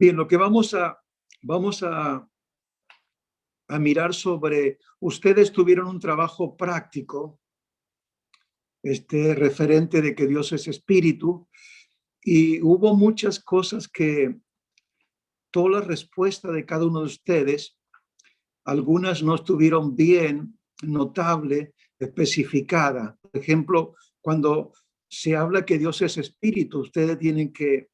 Bien, lo que vamos a mirar sobre, ustedes tuvieron un trabajo práctico, referente de que Dios es espíritu, y hubo muchas cosas que toda la respuesta de cada uno de ustedes, algunas no estuvieron bien notable, especificada. Por ejemplo, cuando se habla que Dios es espíritu, ustedes tienen que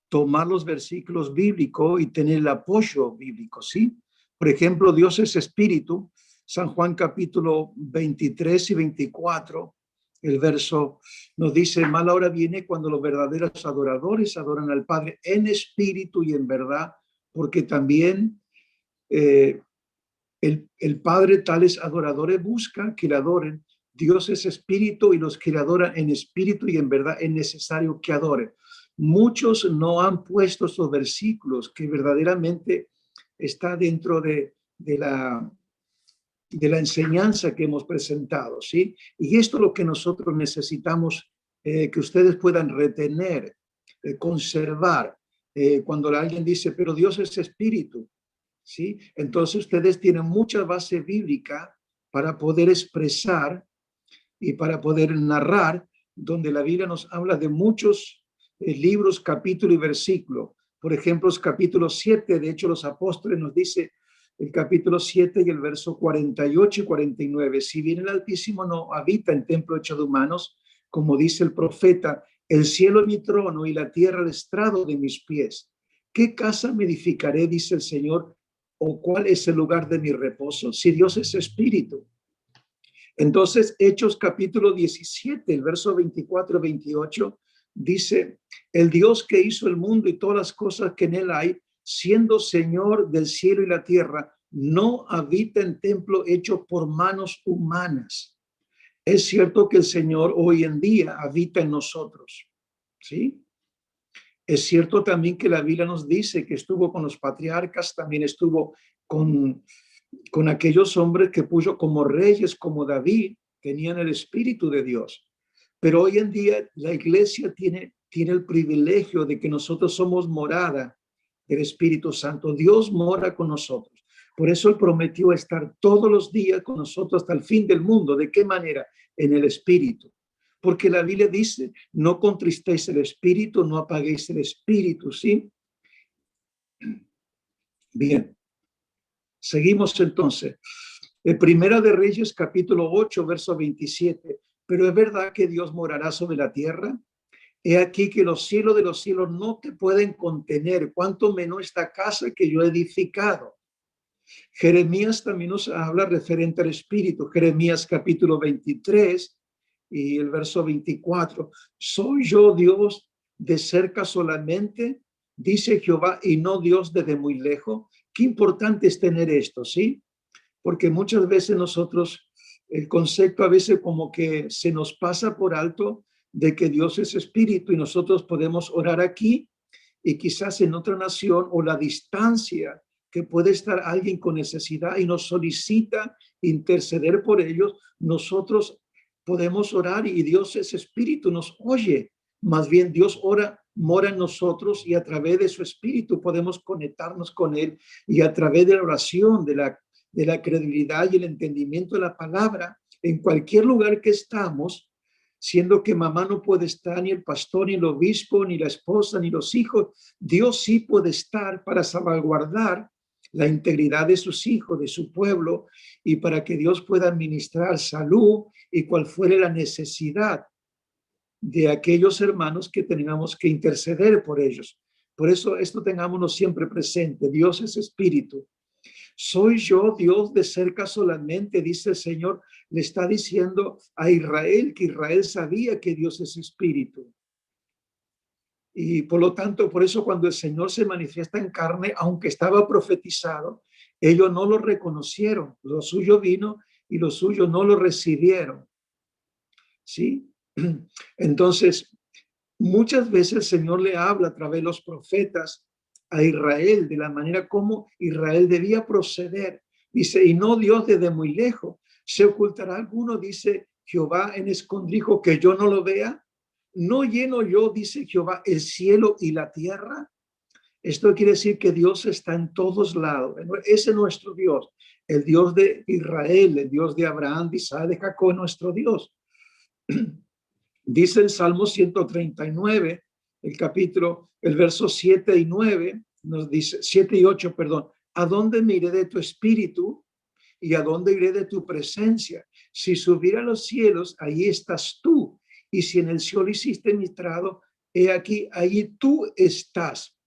tomar los versículos bíblicos y tener el apoyo bíblico, ¿sí? Por ejemplo, Dios es espíritu, San Juan capítulo 23 y 24, el verso nos dice, mala hora viene cuando los verdaderos adoradores adoran al Padre en espíritu y en verdad, porque también el Padre tales adoradores busca que le adoren. Dios es espíritu y los que le adoran en espíritu y en verdad es necesario que adoren. Muchos no han puesto estos versículos que verdaderamente está dentro de la enseñanza que hemos presentado, ¿sí? Y esto es lo que nosotros necesitamos que ustedes puedan retener, conservar. Cuando alguien dice, pero Dios es espíritu, ¿sí? Entonces ustedes tienen mucha base bíblica para poder expresar y para poder narrar, donde la Biblia nos habla de muchos libros, capítulos y versículos. Por ejemplo, el capítulo 7, de hecho los apóstoles nos dice el capítulo 7 y el verso 48 y 49, si bien el Altísimo no habita en templo hecho de humanos, como dice el profeta, el cielo es mi trono y la tierra el estrado de mis pies. ¿Qué casa me edificaré, dice el Señor, o cuál es el lugar de mi reposo? Si Dios es espíritu. Entonces, Hechos capítulo 17, el verso 24-28, dice, el Dios que hizo el mundo y todas las cosas que en él hay, siendo Señor del cielo y la tierra, no habita en templo hecho por manos humanas. Es cierto que el Señor hoy en día habita en nosotros, ¿sí? Es cierto también que la Biblia nos dice que estuvo con los patriarcas, también estuvo con aquellos hombres que puso como reyes, como David, tenían el Espíritu de Dios. Pero hoy en día la iglesia tiene el privilegio de que nosotros somos morada del Espíritu Santo. Dios mora con nosotros. Por eso Él prometió estar todos los días con nosotros hasta el fin del mundo. ¿De qué manera? En el Espíritu. Porque la Biblia dice, no contristéis el Espíritu, no apaguéis el Espíritu, ¿sí? Bien. Seguimos entonces. Primera de Reyes, capítulo 8, verso 27. Pero es verdad que Dios morará sobre la tierra. He aquí que los cielos de los cielos no te pueden contener, cuanto menos esta casa que yo he edificado. Jeremías también nos habla referente al Espíritu. Jeremías capítulo 23 y el verso 24. ¿Soy yo Dios de cerca solamente? Dice Jehová, y no Dios desde muy lejos. Qué importante es tener esto, ¿sí? Porque muchas veces nosotros, el concepto a veces como que se nos pasa por alto de que Dios es espíritu y nosotros podemos orar aquí y quizás en otra nación o la distancia que puede estar alguien con necesidad y nos solicita interceder por ellos, nosotros podemos orar y Dios es espíritu, nos oye. Más bien Dios mora en nosotros y a través de su espíritu podemos conectarnos con él y a través de la oración, de la credibilidad y el entendimiento de la palabra, en cualquier lugar que estamos, siendo que mamá no puede estar, ni el pastor, ni el obispo, ni la esposa, ni los hijos, Dios sí puede estar para salvaguardar la integridad de sus hijos, de su pueblo, y para que Dios pueda administrar salud y cual fuere la necesidad de aquellos hermanos que tengamos que interceder por ellos. Por eso esto tengámonos siempre presente. Dios es espíritu. ¿Soy yo Dios de cerca solamente? Dice el Señor, le está diciendo a Israel que Israel sabía que Dios es espíritu. Y por lo tanto, por eso cuando el Señor se manifiesta en carne, aunque estaba profetizado, ellos no lo reconocieron. Lo suyo vino y los suyos no lo recibieron. ¿Sí? Entonces, muchas veces el Señor le habla a través de los profetas a Israel de la manera como Israel debía proceder. Dice, y no Dios desde muy lejos. ¿Se ocultará alguno, dice Jehová, en escondrijo que yo no lo vea? ¿No lleno yo, dice Jehová, el cielo y la tierra? Esto quiere decir que Dios está en todos lados. Ese es nuestro Dios, el Dios de Israel, el Dios de Abraham, de Isaac, de Jacob, nuestro Dios. Dice el Salmo 139, el verso 7 y 9, nos dice, 7 y 8, perdón. ¿A dónde me iré de tu espíritu? ¿Y a dónde iré de tu presencia? Si subiera a los cielos, ahí estás tú. Y si en el cielo hiciste mi estrado, he aquí, ahí tú estás.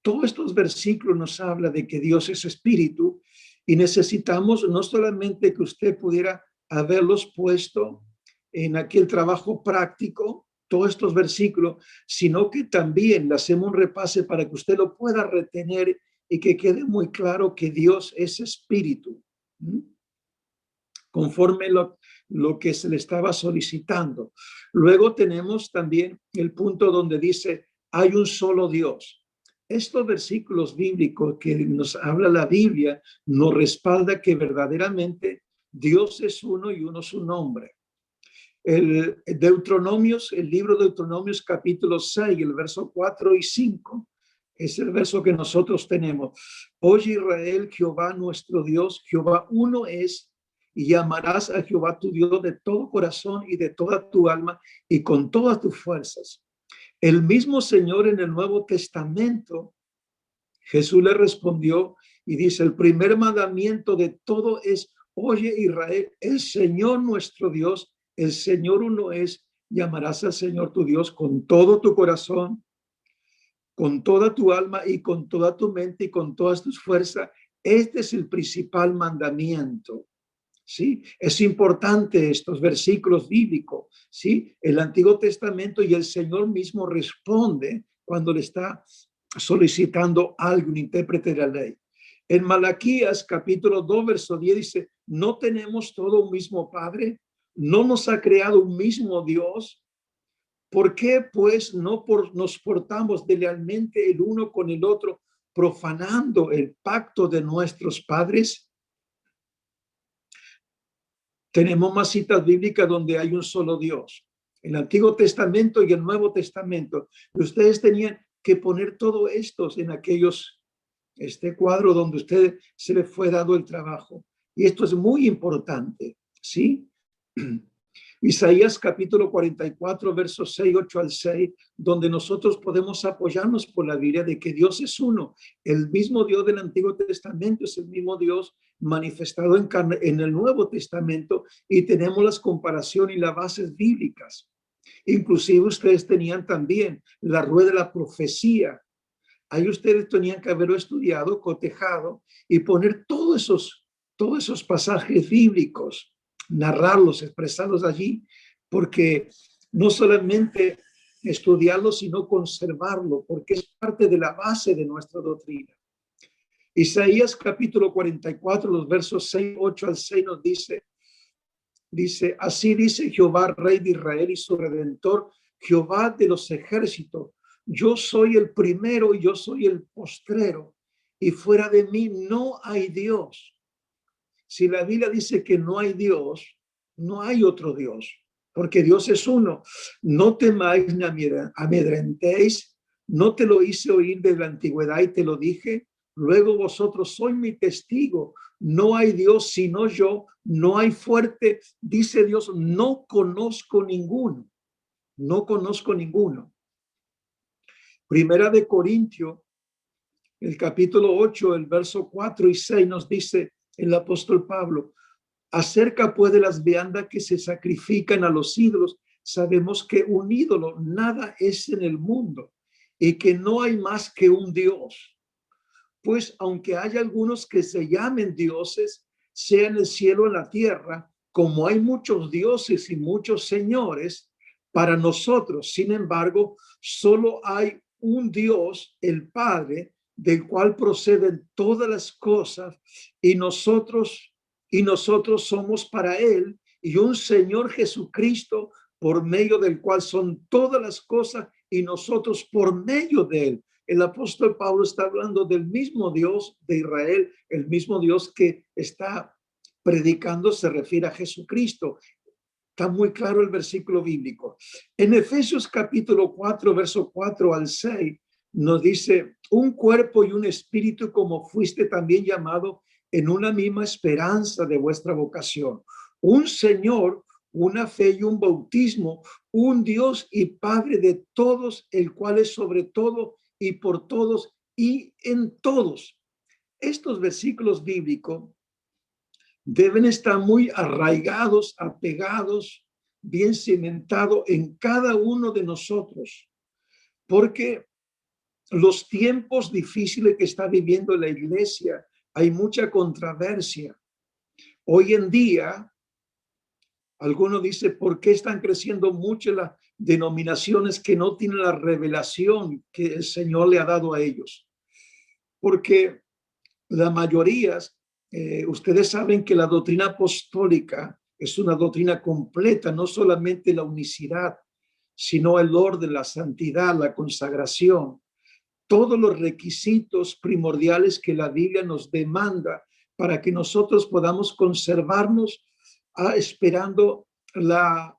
Todos estos versículos nos habla de que Dios es espíritu y necesitamos no solamente que usted pudiera haberlos puesto en aquel trabajo práctico, todos estos versículos, sino que también le hacemos un repase para que usted lo pueda retener y que quede muy claro que Dios es espíritu. Conforme lo que se le estaba solicitando. Luego tenemos también el punto donde dice, hay un solo Dios. Estos versículos bíblicos que nos habla la Biblia nos respalda que verdaderamente Dios es uno y uno su nombre. El Deuteronomios, el libro de Deuteronomios capítulo 6, el verso 4 y 5, es el verso que nosotros tenemos. Oye Israel, Jehová nuestro Dios, Jehová uno es, y amarás a Jehová tu Dios de todo corazón y de toda tu alma y con todas tus fuerzas. El mismo Señor en el Nuevo Testamento, Jesús le respondió y dice, el primer mandamiento de todo es, oye Israel, el Señor nuestro Dios, el Señor uno es, y amarás al Señor tu Dios con todo tu corazón, con toda tu alma y con toda tu mente y con todas tus fuerzas. Este es el principal mandamiento. ¿Sí? Es importante estos versículos bíblicos, ¿sí? El Antiguo Testamento y el Señor mismo responde cuando le está solicitando algo, un intérprete de la ley. En Malaquías capítulo 2, verso 10 dice, ¿no tenemos todo un mismo Padre? ¿No nos ha creado un mismo Dios? ¿Por qué pues nos portamos deslealmente el uno con el otro, profanando el pacto de nuestros padres? Tenemos más citas bíblicas donde hay un solo Dios. El Antiguo Testamento y el Nuevo Testamento. Y ustedes tenían que poner todo esto en este cuadro donde a usted se le fue dado el trabajo. Y esto es muy importante, ¿sí? Isaías capítulo 44, versos 6, 8 al 6, donde nosotros podemos apoyarnos por la Biblia de que Dios es uno. El mismo Dios del Antiguo Testamento es el mismo Dios manifestado en carne en el Nuevo Testamento y tenemos las comparaciones y las bases bíblicas. Inclusive ustedes tenían también la rueda de la profecía. Ahí ustedes tenían que haberlo estudiado, cotejado y poner todos esos pasajes bíblicos, narrarlos, expresarlos allí, porque no solamente estudiarlo, sino conservarlo, porque es parte de la base de nuestra doctrina. Isaías capítulo 44, los versos 6, 8 al 6 nos dice, así dice Jehová, Rey de Israel y su Redentor, Jehová de los ejércitos, yo soy el primero y yo soy el postrero, y fuera de mí no hay Dios. Si la Biblia dice que no hay Dios, no hay otro Dios, porque Dios es uno. No temáis ni amedrentéis, no te lo hice oír de la antigüedad y te lo dije. Luego vosotros sois mi testigo. No hay Dios sino yo, no hay fuerte, dice Dios, no conozco ninguno. No conozco ninguno. Primera de Corintios, el capítulo 8, el verso 4 y 6 nos dice el apóstol Pablo, acerca pues de las viandas que se sacrifican a los ídolos, sabemos que un ídolo nada es en el mundo y que no hay más que un Dios. Pues aunque haya algunos que se llamen dioses, sea en el cielo o en la tierra, como hay muchos dioses y muchos señores, para nosotros, sin embargo, solo hay un Dios, el Padre, del cual proceden todas las cosas, y nosotros somos para él, y un Señor Jesucristo, por medio del cual son todas las cosas, y nosotros por medio de él. El apóstol Pablo está hablando del mismo Dios de Israel, el mismo Dios que está predicando se refiere a Jesucristo. Está muy claro el versículo bíblico. En Efesios capítulo 4, verso 4 al 6, nos dice, un cuerpo y un espíritu como fuiste también llamado en una misma esperanza de vuestra vocación. Un Señor, una fe y un bautismo, un Dios y Padre de todos, el cual es sobre todo y por todos y en todos. Estos versículos bíblicos deben estar muy arraigados, apegados, bien cimentados en cada uno de nosotros, porque los tiempos difíciles que está viviendo la iglesia, hay mucha controversia. Hoy en día, algunos dicen, ¿por qué están creciendo mucho las denominaciones que no tienen la revelación que el Señor le ha dado a ellos? Porque la mayoría, ustedes saben que la doctrina apostólica es una doctrina completa, no solamente la unicidad, sino el orden, la santidad, la consagración, todos los requisitos primordiales que la Biblia nos demanda para que nosotros podamos conservarnos esperando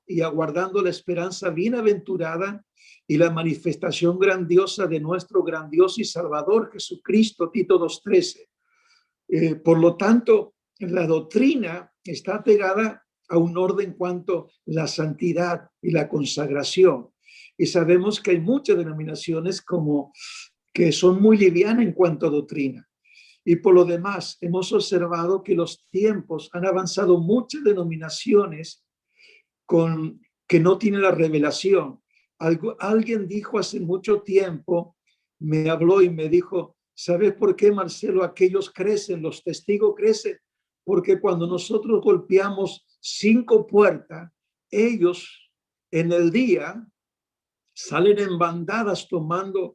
y aguardando la esperanza bienaventurada y la manifestación grandiosa de nuestro grandioso y Salvador Jesucristo, Tito 2:13. Por lo tanto, la doctrina está pegada a un orden en cuanto a la santidad y la consagración. Y sabemos que hay muchas denominaciones como que son muy livianas en cuanto a doctrina. Y por lo demás, hemos observado que los tiempos han avanzado muchas denominaciones que no tienen la revelación. Alguien dijo hace mucho tiempo, me habló y me dijo, ¿sabes por qué, Marcelo? Aquellos crecen, los testigos crecen, porque cuando nosotros golpeamos 5 puertas, ellos en el día salen en bandadas tomando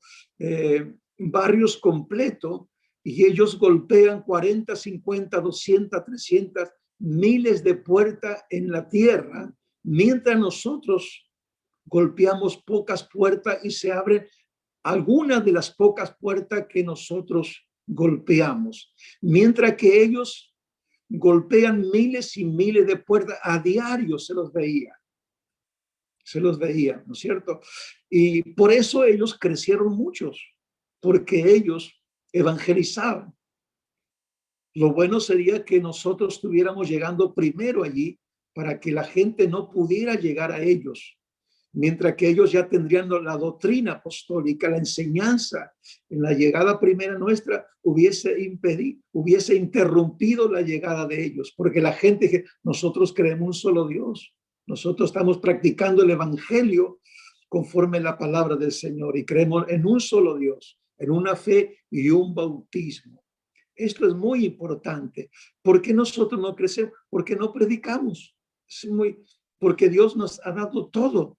barrios completos y ellos golpean 40, 50, 200, 300, miles de puertas en la tierra, mientras nosotros golpeamos pocas puertas y se abren algunas de las pocas puertas que nosotros golpeamos, mientras que ellos golpean miles y miles de puertas a diario. Se los veía, ¿no es cierto? Y por eso ellos crecieron muchos, porque ellos evangelizaban. Lo bueno sería que nosotros estuviéramos llegando primero allí para que la gente no pudiera llegar a ellos, mientras que ellos ya tendrían la doctrina apostólica, la enseñanza en la llegada primera nuestra hubiese interrumpido la llegada de ellos, porque la gente que nosotros creemos un solo Dios. Nosotros estamos practicando el evangelio conforme la palabra del Señor y creemos en un solo Dios, en una fe y un bautismo. Esto es muy importante. ¿Por qué nosotros no crecemos? Porque no predicamos. Porque Dios nos ha dado todo.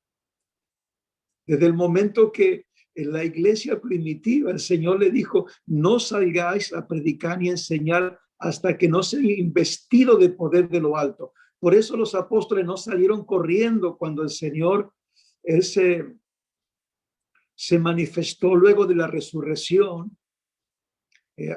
Desde el momento que en la iglesia primitiva el Señor le dijo, no salgáis a predicar ni a enseñar hasta que no sean investidos de poder de lo alto. Por eso los apóstoles no salieron corriendo cuando el Señor se manifestó luego de la resurrección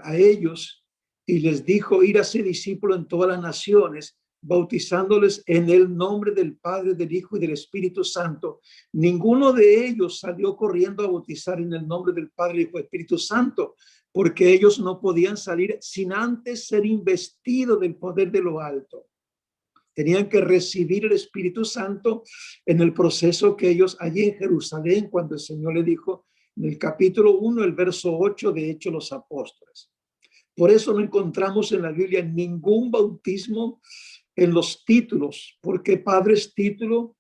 a ellos y les dijo, ir a ser discípulos en todas las naciones, bautizándoles en el nombre del Padre, del Hijo y del Espíritu Santo. Ninguno de ellos salió corriendo a bautizar en el nombre del Padre, Hijo y Espíritu Santo, porque ellos no podían salir sin antes ser investidos del poder de lo alto. Tenían que recibir el Espíritu Santo en el proceso que ellos allí en Jerusalén, cuando el Señor le dijo en el capítulo 1, el verso 8 de Hechos los Apóstoles. Por eso no encontramos en la Biblia ningún bautismo en los títulos, porque Padre es título,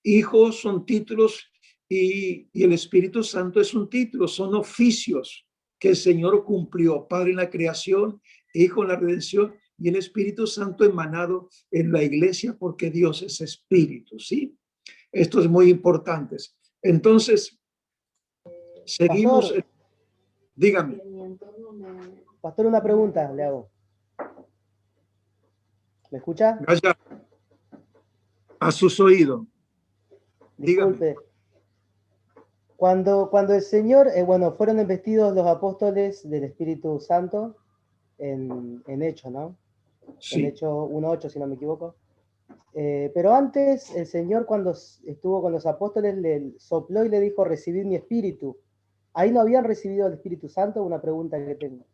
hijos son títulos y el Espíritu Santo es un título, son oficios que el Señor cumplió, Padre en la creación, Hijo en la redención y el Espíritu Santo emanado en la iglesia, porque Dios es espíritu, ¿sí? Esto es muy importante. Entonces, seguimos. Pastor, dígame. Pastor, una pregunta le hago. ¿Me escucha? Vaya a sus oídos. Disculpe. Dígame. Cuando el Señor, fueron investidos los apóstoles del Espíritu Santo en Hechos, ¿no? Sí. En Hechos 1:8, si no me equivoco. Pero antes, el Señor, cuando estuvo con los apóstoles, le sopló y le dijo, recibid mi espíritu. ¿Ahí no habían recibido el Espíritu Santo? Una pregunta que tengo.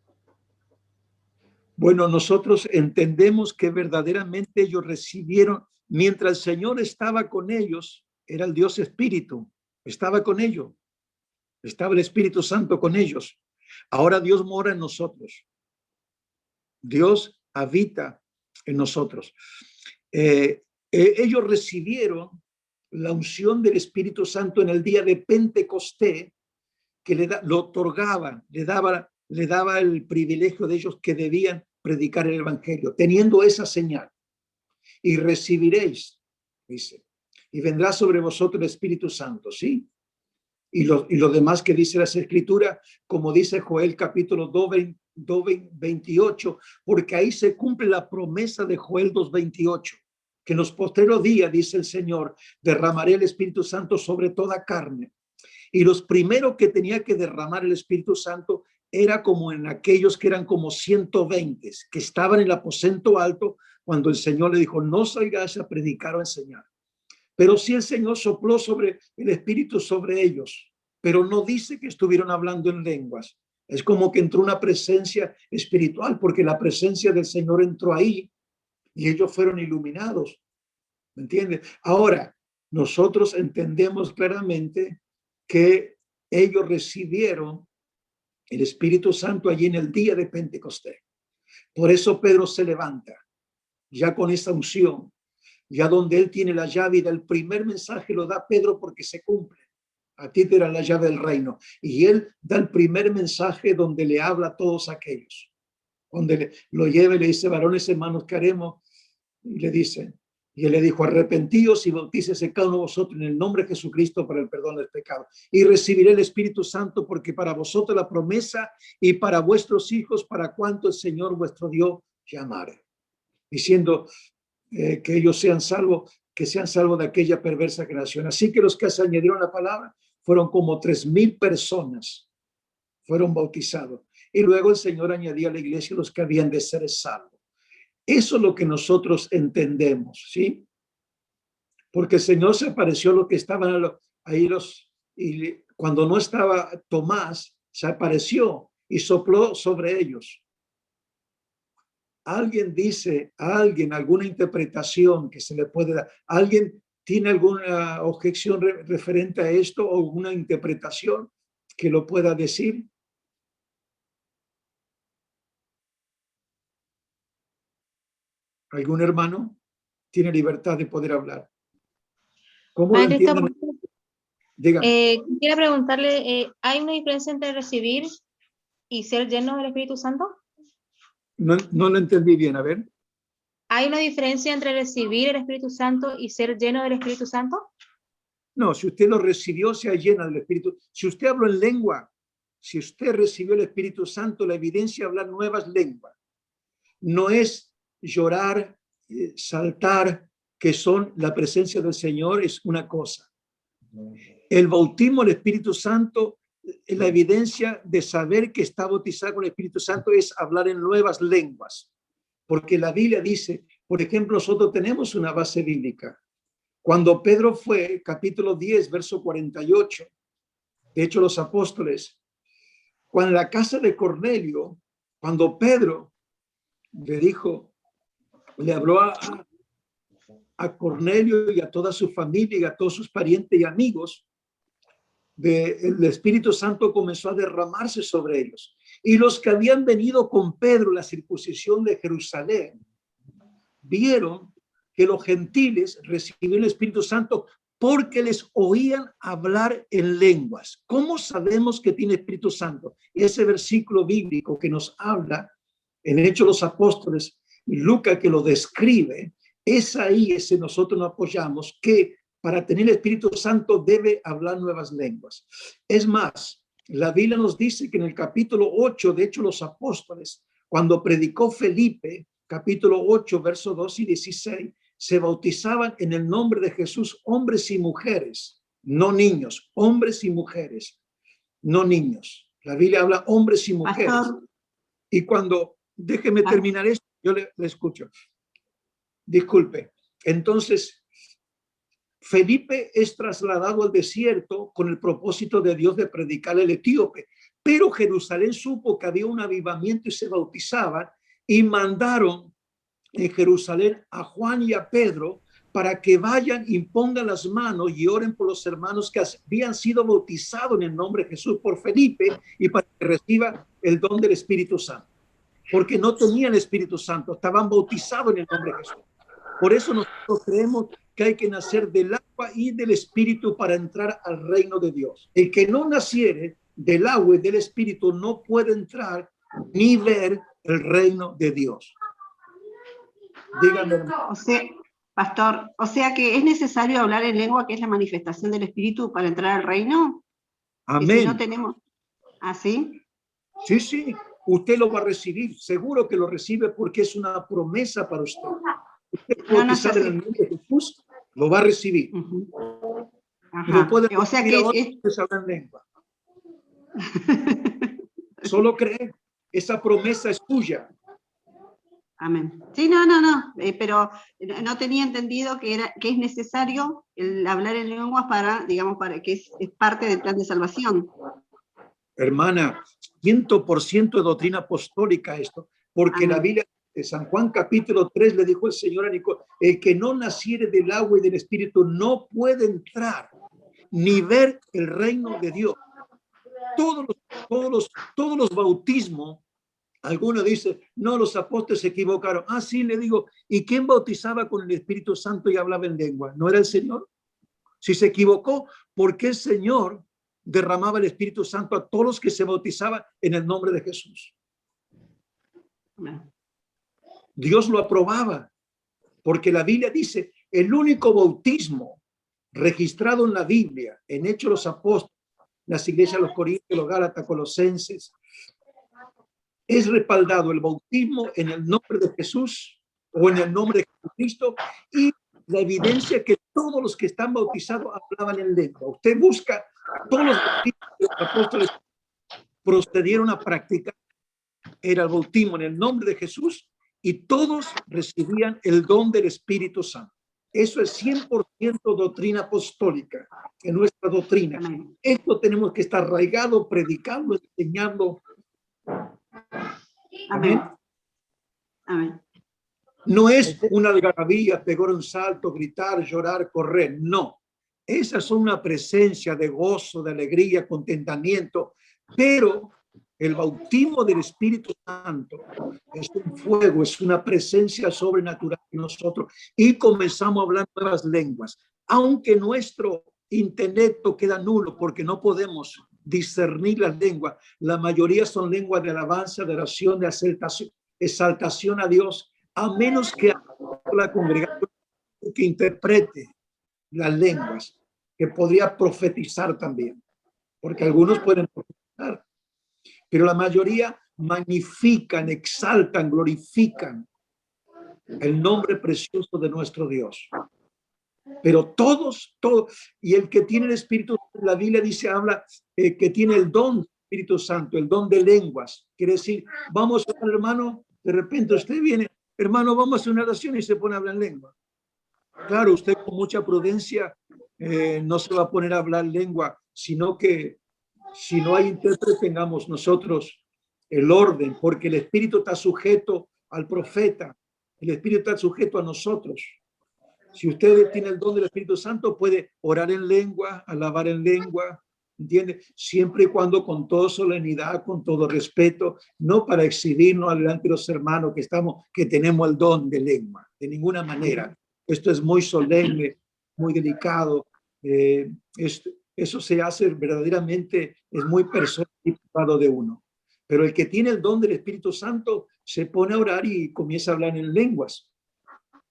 Bueno, nosotros entendemos que verdaderamente ellos recibieron, mientras el Señor estaba con ellos, era el Dios Espíritu, estaba con ellos, estaba el Espíritu Santo con ellos. Ahora Dios mora en nosotros. Dios habita en nosotros. Ellos recibieron la unción del Espíritu Santo en el día de Pentecostés, que lo otorgaba, le daba el privilegio de ellos que debían predicar el Evangelio, teniendo esa señal. Y recibiréis, dice, y vendrá sobre vosotros el Espíritu Santo, ¿sí? Y lo demás que dice las Escrituras, como dice Joel capítulo 2:28, porque ahí se cumple la promesa de Joel 2:28, que en los postreros días, dice el Señor, derramaré el Espíritu Santo sobre toda carne. Y los primeros que tenía que derramar el Espíritu Santo era como en aquellos que eran como 120, que estaban en el aposento alto, cuando el Señor le dijo, no salgáis a predicar o a enseñar. Pero sí el Señor sopló sobre el Espíritu sobre ellos, pero no dice que estuvieron hablando en lenguas. Es como que entró una presencia espiritual, porque la presencia del Señor entró ahí y ellos fueron iluminados. ¿Me entiendes? Ahora, nosotros entendemos claramente que ellos recibieron el Espíritu Santo allí en el día de Pentecostés. Por eso Pedro se levanta, ya con esa unción, ya donde él tiene la llave y el primer mensaje lo da Pedro porque se cumple. A ti te dará la llave del reino. Y él da el primer mensaje donde le habla a todos aquellos, donde lo lleva y le dice, varones hermanos, ¿qué haremos? Y le dice, y él le dijo, arrepentíos y bautícese cada uno de vosotros en el nombre de Jesucristo para el perdón del pecado. Y recibiré el Espíritu Santo, porque para vosotros la promesa y para vuestros hijos, para cuanto el Señor vuestro Dios llamare. Diciendo que ellos sean salvos, que sean salvos de aquella perversa generación. Así que los que se añadieron la palabra fueron como 3,000 personas, fueron bautizados. Y luego el Señor añadía a la iglesia los que habían de ser salvos. Eso es lo que nosotros entendemos, ¿sí? Porque el Señor se apareció a los que estaban ahí, y cuando no estaba Tomás, se apareció y sopló sobre ellos. Alguien dice, alguna interpretación que se le puede dar, alguien tiene alguna objeción referente a esto o alguna interpretación que lo pueda decir. ¿Algún hermano tiene libertad de poder hablar? ¿Cómo lo entienden? Diga. Quisiera preguntarle, ¿hay una diferencia entre recibir y ser lleno del Espíritu Santo? No lo entendí bien, a ver. ¿Hay una diferencia entre recibir el Espíritu Santo y ser lleno del Espíritu Santo? No, si usted lo recibió, sea llena del Espíritu. Si usted habló en lengua, si usted recibió el Espíritu Santo, la evidencia de hablar nuevas lenguas. No es llorar, saltar, que son la presencia del Señor, es una cosa. El bautismo del Espíritu Santo, la evidencia de saber que está bautizado con el Espíritu Santo es hablar en nuevas lenguas. Porque la Biblia dice, por ejemplo, nosotros tenemos una base bíblica. Cuando Pedro fue, capítulo 10, verso 48, de hecho los apóstoles, cuando en la casa de Cornelio, cuando Pedro le habló a Cornelio y a toda su familia y a todos sus parientes y amigos, el Espíritu Santo comenzó a derramarse sobre ellos. Y los que habían venido con Pedro la circuncisión de Jerusalén, vieron que los gentiles recibieron el Espíritu Santo porque les oían hablar en lenguas. ¿Cómo sabemos que tiene Espíritu Santo? Ese versículo bíblico que nos habla en Hechos de los Apóstoles, Lucas que lo describe, es ahí, ese nosotros nos apoyamos, que para tener el Espíritu Santo debe hablar nuevas lenguas. Es más, la Biblia nos dice que en el capítulo 8 de Hechos de los Apóstoles, cuando predicó Felipe, capítulo 8, versos 2 y 16, se bautizaban en el nombre de Jesús hombres y mujeres, no niños, hombres y mujeres, no niños. La Biblia habla hombres y mujeres. Pastor. Y cuando, déjeme terminar esto, yo le escucho. Disculpe. Entonces, Felipe es trasladado al desierto con el propósito de Dios de predicar al etíope, pero Jerusalén supo que había un avivamiento y se bautizaban, y mandaron en Jerusalén a Juan y a Pedro para que vayan, impongan las manos y oren por los hermanos que habían sido bautizados en el nombre de Jesús por Felipe, y para que reciba el don del Espíritu Santo, porque no tenían el Espíritu Santo, estaban bautizados en el nombre de Jesús. Por eso nosotros creemos que hay que nacer del agua y del Espíritu para entrar al reino de Dios. El que no naciere del agua y del Espíritu no puede entrar ni ver el reino de Dios. Díganme, hermano. O sea, pastor, o sea que es necesario hablar en lengua, que es la manifestación del Espíritu, para entrar al reino. Amén. Y si no tenemos, ¿así? Sí, sí, usted lo va a recibir, seguro que lo recibe, porque es una promesa para usted. Usted No sé en el nombre de Jesús, lo va a recibir. No puede O sea que es hablar en lengua. Solo cree, esa promesa es tuya. Amén. Sí, pero no tenía entendido que es necesario el hablar en lenguas para, digamos, para que es parte del plan de salvación. Hermana, 100% de doctrina apostólica esto, porque Amén. la Biblia de San Juan capítulo 3 le dijo el Señor a Nicodemo: el que no naciere del agua y del Espíritu no puede entrar ni ver el reino de Dios. Todos los bautismos, algunos dicen, no, los apóstoles se equivocaron. Ah, sí, le digo, ¿y quién bautizaba con el Espíritu Santo y hablaba en lengua? ¿No era el Señor? Si se equivocó, ¿por qué el Señor derramaba el Espíritu Santo a todos los que se bautizaban en el nombre de Jesús? Dios lo aprobaba, porque la Biblia dice, el único bautismo registrado en la Biblia, en Hechos de los Apóstoles, las iglesias, los Corintios, los Gálatas, Colosenses, es respaldado el bautismo en el nombre de Jesús o en el nombre de Jesucristo, y la evidencia que todos los que están bautizados hablaban en lengua. Usted busca, todos los bautismos que los apóstoles procedieron a practicar era el bautismo en el nombre de Jesús, y todos recibían el don del Espíritu Santo. Eso es 100% doctrina apostólica, en nuestra doctrina. Amén. Esto tenemos que estar arraigado, predicando, enseñando. Amén. Amén. No es una algarabía, pegar un salto, gritar, llorar, correr. No. Esas son una presencia de gozo, de alegría, contentamiento. Pero el bautismo del Espíritu Santo es un fuego, es una presencia sobrenatural en nosotros. Y comenzamos a hablar nuevas lenguas. Aunque nuestro intelecto queda nulo porque no podemos discernir las lenguas, la mayoría son lenguas de alabanza, de oración, de exaltación a Dios, a menos que la congregación que interprete las lenguas, que podría profetizar también, porque algunos pueden profetizar, pero la mayoría magnifican, exaltan, glorifican el nombre precioso de nuestro Dios. Pero todos, y el que tiene el Espíritu, la Biblia dice, habla, que tiene el don del Espíritu Santo, el don de lenguas. Quiere decir, vamos a hablar, hermano, de repente usted viene, hermano, vamos a hacer una oración, y se pone a hablar en lengua. Claro, usted con mucha prudencia no se va a poner a hablar lengua, sino que si no hay intérprete, tengamos nosotros el orden, porque el Espíritu está sujeto al profeta, el Espíritu está sujeto a nosotros. Si usted tiene el don del Espíritu Santo, puede orar en lengua, alabar en lengua, ¿entiende? Siempre y cuando con toda solemnidad, con todo respeto, no para exhibirnos delante de los hermanos que tenemos el don de lengua, de ninguna manera. Esto es muy solemne, muy delicado. Eso se hace verdaderamente, es muy personal y privado de uno. Pero el que tiene el don del Espíritu Santo se pone a orar y comienza a hablar en lenguas.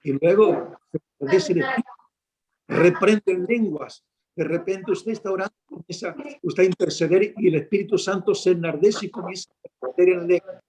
Y luego reprende en lenguas. De repente usted está orando, comienza usted a interceder, y el Espíritu Santo se enardece y comienza a reprender en lenguas,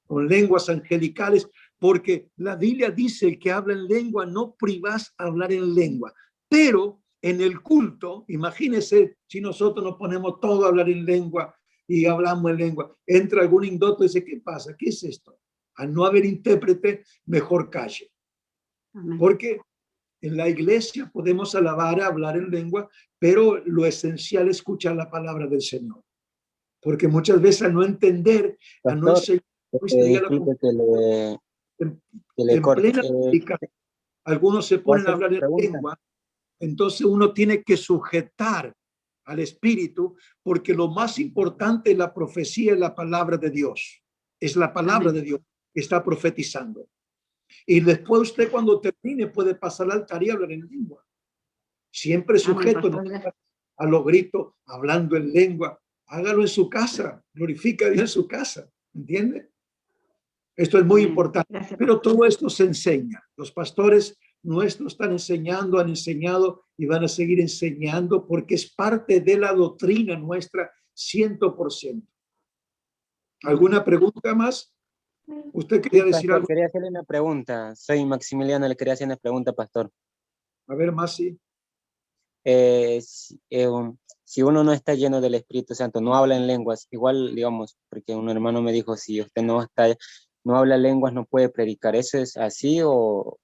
con lenguas angelicales, porque la Biblia dice que habla en lengua, no privás a hablar en lengua. Pero en el culto, imagínese si nosotros nos ponemos todo a hablar en lengua y hablamos en lengua, entra algún indocto y dice, ¿qué pasa? ¿Qué es esto? Al no haber intérprete, mejor calle. Amén. Porque En la iglesia podemos alabar, hablar en lengua, pero lo esencial es escuchar la palabra del Señor. Porque muchas veces al no entender, a no Pastor, enseñar, disculpe que le en corte. plena predicación, algunos se ¿Puedo ponen a hacer hablar una en pregunta? lengua, entonces uno tiene que sujetar al Espíritu, porque lo más importante es la profecía y la palabra de Dios. Es la palabra Amén. de Dios que está profetizando. Y después usted cuando termine puede pasar al altar y hablar en lengua. Siempre Amén, sujeto, pastor, no gracias. a los gritos, hablando en lengua. Hágalo en su casa, glorifica a Dios en su casa, ¿entiende? Esto es muy Amén. importante, Gracias, pero pastor. todo esto se enseña. Los pastores nuestros están enseñando, han enseñado y van a seguir enseñando porque es parte de la doctrina nuestra 100%. ¿Alguna pregunta más? ¿Usted quería decir Pastor, algo? quería hacerle una pregunta. Soy Maximiliano, le quería hacer una pregunta, pastor. A ver, más sí. Si uno no está lleno del Espíritu Santo, no habla en lenguas, igual, digamos, porque un hermano me dijo, si usted no habla lenguas, no puede predicar. ¿Eso es así o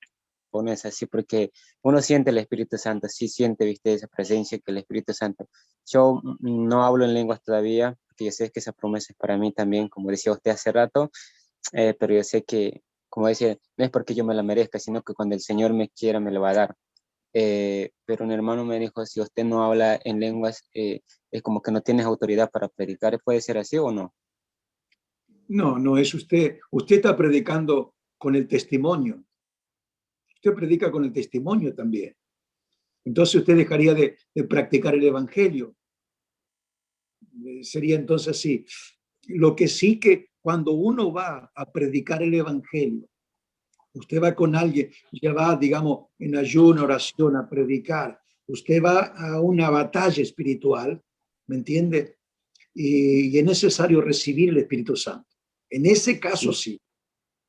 no es así? Porque uno siente el Espíritu Santo, sí siente, viste, esa presencia que el Espíritu Santo. Yo no hablo en lenguas todavía, porque yo sé que esa promesa es para mí también, como decía usted hace rato, pero yo sé que, como decía, no es porque yo me la merezca, sino que cuando el Señor me quiera, me lo va a dar. Pero un hermano me dijo, si usted no habla en lenguas, es como que no tienes autoridad para predicar. ¿Puede ser así o no? No, no es usted. Usted está predicando con el testimonio. Usted predica con el testimonio también. Entonces usted dejaría de practicar el evangelio. Sería entonces así. Lo que sí que cuando uno va a predicar el evangelio, usted va con alguien, ya va, digamos, en ayuno, oración, a predicar. Usted va a una batalla espiritual, ¿me entiende? Y es necesario recibir el Espíritu Santo. En ese caso sí,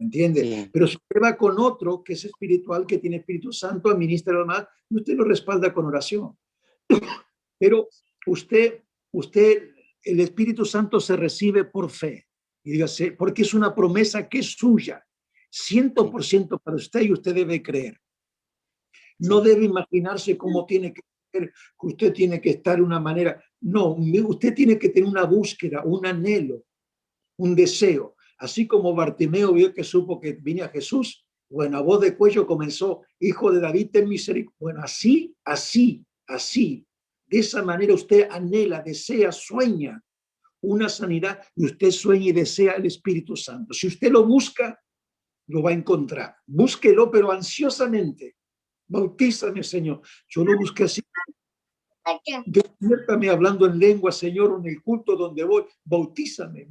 ¿me entiende? Sí. Pero si usted va con otro que es espiritual, que tiene Espíritu Santo, administra lo demás, y usted lo respalda con oración. Pero usted, el Espíritu Santo se recibe por fe. Y dígase, porque es una promesa que es suya, 100% para usted, y usted debe creer. No debe imaginarse cómo tiene que ser, que usted tiene que estar de una manera. No, usted tiene que tener una búsqueda, un anhelo, un deseo. Así como Bartimeo vio que supo que venía Jesús, bueno, a voz de cuello comenzó, hijo de David, ten misericordia. Bueno, así, de esa manera usted anhela, desea, sueña una sanidad, y usted sueña y desea el Espíritu Santo. Si usted lo busca, lo va a encontrar. Búsquelo, pero ansiosamente. Bautízame, Señor. Yo lo busqué así. Despiértame hablando en lengua, Señor, en el culto donde voy. Bautízame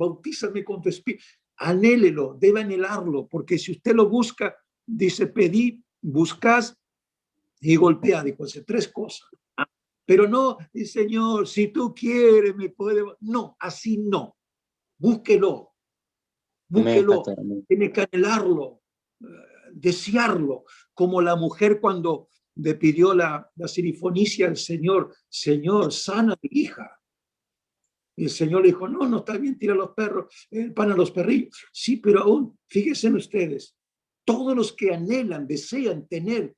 con tu Espíritu. Anhélelo, debe anhelarlo, porque si usted lo busca, dice, pedí, buscas y golpea, dijo, hace 3 cosas. Pero no, Señor, si tú quieres, me puede. No, así no. Búsquelo, Amén, búsquelo. pastor. Amén. Tiene que anhelarlo, desearlo, como la mujer cuando le pidió la sirifonicia al Señor, Señor, sana a mi hija. Y el Señor le dijo, no, está bien, tira los perros, el pan a los perrillos. Sí, pero aún, fíjense ustedes, todos los que anhelan, desean tener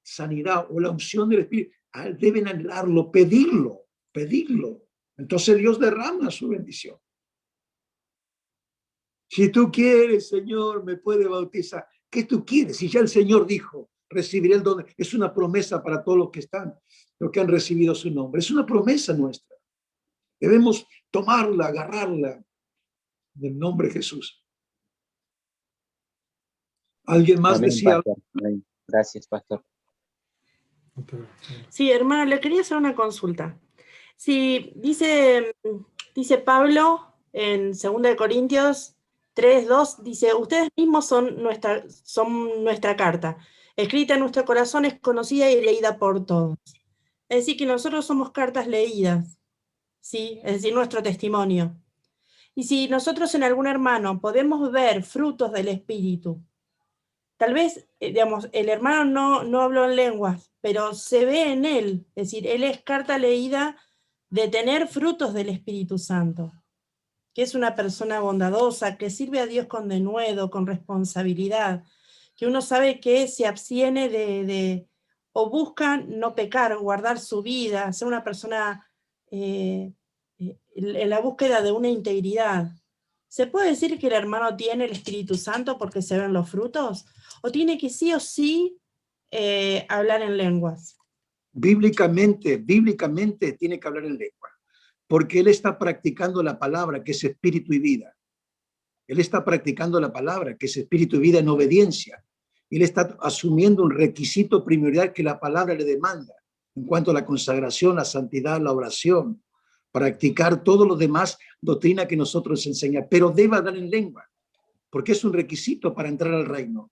sanidad o la unción del Espíritu, deben anhelarlo, pedirlo. Entonces Dios derrama su bendición. Si tú quieres, Señor, me puede bautizar. ¿Qué tú quieres? Si ya el Señor dijo, recibiré el don. Es una promesa para todos los que han recibido su nombre. Es una promesa nuestra. Debemos tomarla, agarrarla en el nombre de Jesús. ¿Alguien más Amén, decía? pastor. Amén. Gracias, pastor. Sí, hermano, le quería hacer una consulta. Sí, dice Pablo en 2 Corintios 3:2, dice, ustedes mismos son nuestra carta, escrita en nuestro corazón, es conocida y leída por todos. Es decir, que nosotros somos cartas leídas, ¿sí? Es decir, nuestro testimonio. Y si nosotros en algún hermano podemos ver frutos del Espíritu, tal vez, digamos, el hermano no habló en lenguas, pero se ve en él, es decir, él es carta leída de tener frutos del Espíritu Santo, que es una persona bondadosa, que sirve a Dios con denuedo, con responsabilidad, que uno sabe que se abstiene o buscan no pecar, guardar su vida, ser una persona en la búsqueda de una integridad. ¿Se puede decir que el hermano tiene el Espíritu Santo porque se ven los frutos? ¿O tiene que sí o sí hablar en lenguas? Bíblicamente tiene que hablar en lengua, porque él está practicando la palabra, que es espíritu y vida. Él está practicando la palabra, que es espíritu y vida en obediencia. Él está asumiendo un requisito primordial que la palabra le demanda, en cuanto a la consagración, la santidad, la oración, practicar todo lo demás doctrina que nosotros enseñamos, pero debe hablar en lengua, porque es un requisito para entrar al reino.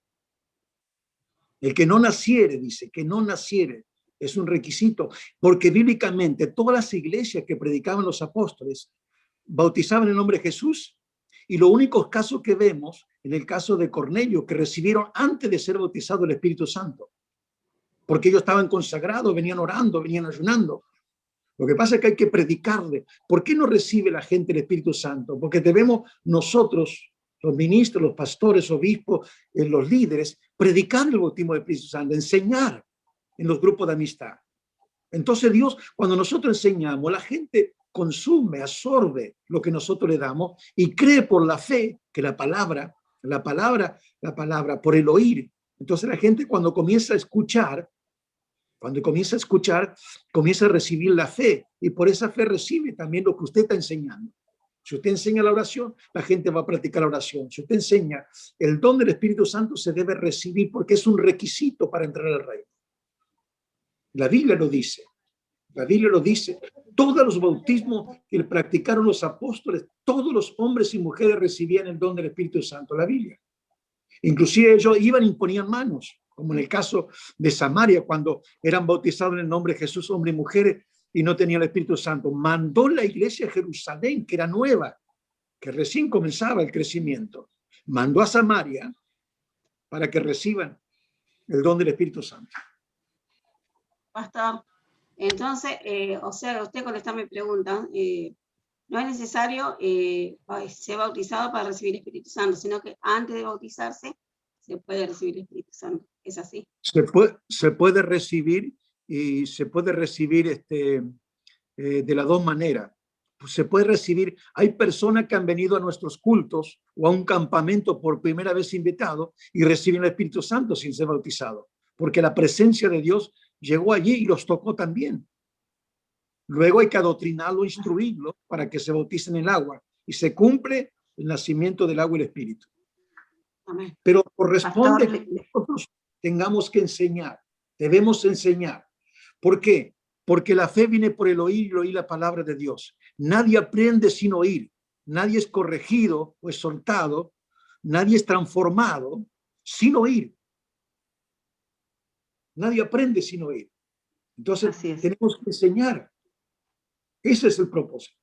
El que no naciere, dice, que no naciere, es un requisito, porque bíblicamente todas las iglesias que predicaban los apóstoles bautizaban en el nombre de Jesús, y los únicos casos que vemos, en el caso de Cornelio, que recibieron antes de ser bautizado el Espíritu Santo, porque ellos estaban consagrados, venían orando, venían ayunando. Lo que pasa es que hay que predicarle. ¿Por qué no recibe la gente el Espíritu Santo? Porque debemos nosotros, los ministros, los pastores, obispos, los líderes, predicar el bautismo del Espíritu Santo, enseñar en los grupos de amistad. Entonces Dios, cuando nosotros enseñamos, la gente consume, absorbe lo que nosotros le damos y cree por la fe que la palabra, por el oír. Entonces la gente cuando comienza a escuchar, comienza a recibir la fe, y por esa fe recibe también lo que usted está enseñando. Si usted enseña la oración, la gente va a practicar la oración. Si usted enseña el don del Espíritu Santo, se debe recibir porque es un requisito para entrar al reino. La Biblia lo dice. La Biblia lo dice. Todos los bautismos que practicaron los apóstoles, todos los hombres y mujeres recibían el don del Espíritu Santo. La Biblia. Inclusive ellos iban y imponían manos, como en el caso de Samaria, cuando eran bautizados en el nombre de Jesús, hombres y mujeres, y no tenían el Espíritu Santo. Mandó la iglesia a Jerusalén, que era nueva, que recién comenzaba el crecimiento. Mandó a Samaria para que reciban el don del Espíritu Santo. Pastor, entonces, o sea, usted contesta mi pregunta, no es necesario ser bautizado para recibir el Espíritu Santo, sino que antes de bautizarse se puede recibir el Espíritu Santo. ¿Es así? Se puede recibir, y se puede recibir de las dos maneras. Se puede recibir, hay personas que han venido a nuestros cultos o a un campamento por primera vez invitado y reciben el Espíritu Santo sin ser bautizados, porque la presencia de Dios llegó allí y los tocó también. Luego hay que adoctrinarlo, instruirlo para que se bauticen en el agua y se cumple el nacimiento del agua y el Espíritu. Amén. Pero corresponde Pastor, que nosotros tengamos que enseñar, debemos enseñar. ¿Por qué? Porque la fe viene por el oír y oír la palabra de Dios. Nadie aprende sin oír, nadie es corregido o exhortado, nadie es transformado sin oír. Nadie aprende sin oír. Entonces tenemos que enseñar. Ese es el propósito.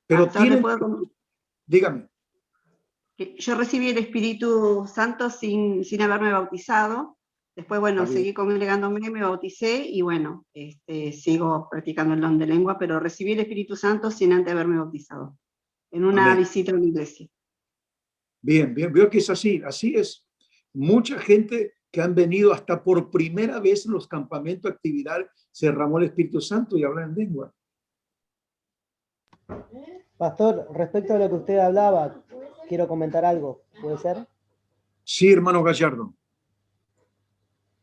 Pero dígame. Yo recibí el Espíritu Santo sin haberme bautizado. Después, bueno, seguí congregándome, me bauticé y bueno, sigo practicando el don de lengua, pero recibí el Espíritu Santo sin antes haberme bautizado, en una visita a una iglesia. Bien, veo que es así, así es. Mucha gente que han venido hasta por primera vez en los campamentos de actividad, se derramó el Espíritu Santo y hablan en lengua. Pastor, respecto a lo que usted hablaba, quiero comentar algo, ¿puede ser? Sí, hermano Gallardo.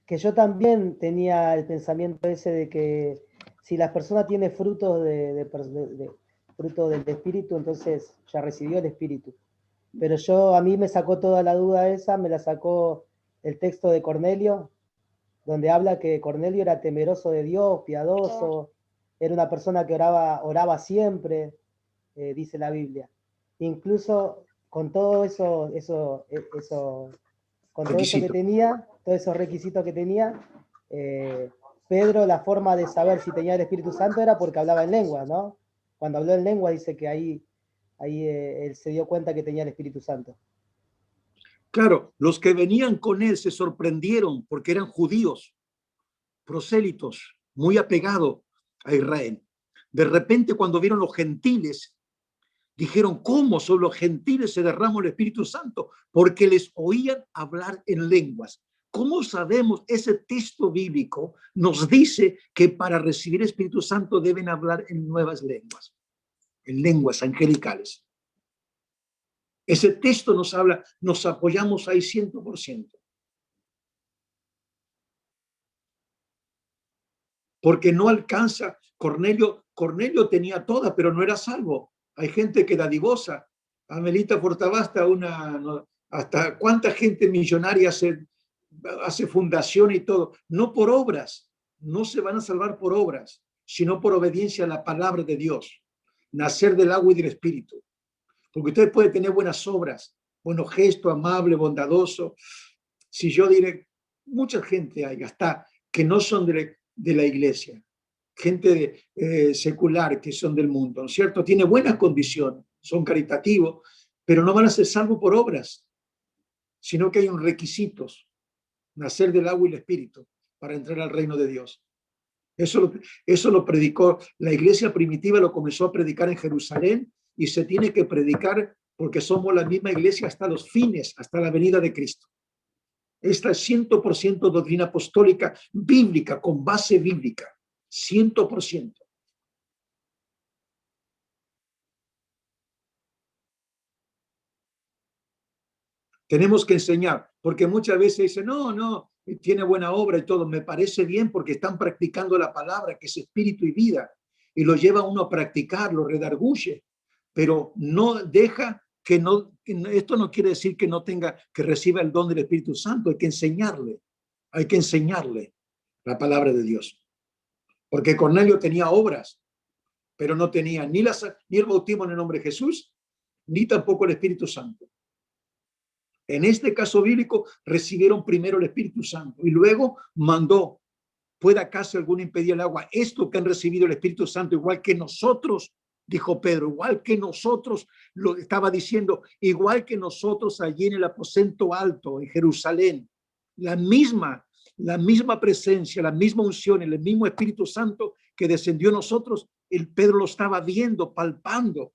Que yo también tenía el pensamiento ese de que si la persona tiene frutos fruto del Espíritu, entonces ya recibió el Espíritu. Pero a mí me sacó toda la duda esa, me la sacó el texto de Cornelio, donde habla que Cornelio era temeroso de Dios, piadoso, era una persona que oraba siempre, dice la Biblia. Incluso con todo que tenía, todos esos requisitos que tenía, Pedro, la forma de saber si tenía el Espíritu Santo era porque hablaba en lengua, ¿no? Cuando habló en lengua dice que ahí él se dio cuenta que tenía el Espíritu Santo. Claro, los que venían con él se sorprendieron porque eran judíos, prosélitos, muy apegados a Israel. De repente, cuando vieron los gentiles, dijeron, ¿cómo sobre los gentiles se derramó el Espíritu Santo? Porque les oían hablar en lenguas. ¿Cómo sabemos? Ese texto bíblico nos dice que para recibir Espíritu Santo deben hablar en nuevas lenguas, en lenguas angelicales. Ese texto nos habla, nos apoyamos ahí 100%. Porque no alcanza. Cornelio tenía toda, pero no era salvo. Hay gente que dadivosa. Amelita Fortabasta, hasta cuánta gente millonaria hace fundación y todo. No por obras, no se van a salvar por obras, sino por obediencia a la palabra de Dios. Nacer del agua y del Espíritu. Porque usted puede tener buenas obras, buenos gestos, amable, bondadoso. Si yo diré, mucha gente hay, hasta que no son de la iglesia, gente secular que son del mundo, ¿no es cierto? Tiene buenas condiciones, son caritativos, pero no van a ser salvos por obras, sino que hay un requisitos, nacer del agua y el Espíritu para entrar al reino de Dios. Eso lo predicó, la iglesia primitiva lo comenzó a predicar en Jerusalén y se tiene que predicar porque somos la misma iglesia hasta los fines, hasta la venida de Cristo. Esta es 100% doctrina apostólica bíblica, con base bíblica, 100%. Tenemos que enseñar, porque muchas veces dicen, no, tiene buena obra y todo, me parece bien porque están practicando la palabra, que es espíritu y vida, y lo lleva uno a practicar, lo redarguye, pero no deja esto no quiere decir que no tenga, que reciba el don del Espíritu Santo, hay que enseñarle la palabra de Dios. Porque Cornelio tenía obras, pero no tenía ni el bautismo en el nombre de Jesús, ni tampoco el Espíritu Santo. En este caso bíblico, recibieron primero el Espíritu Santo y luego mandó, ¿puede acaso alguno impedir el agua? Esto que han recibido el Espíritu Santo, igual que nosotros, dijo Pedro, igual que nosotros, lo estaba diciendo, igual que nosotros allí en el aposento alto, en Jerusalén, la misma presencia, la misma unción, el mismo Espíritu Santo que descendió a nosotros, Pedro lo estaba viendo, palpando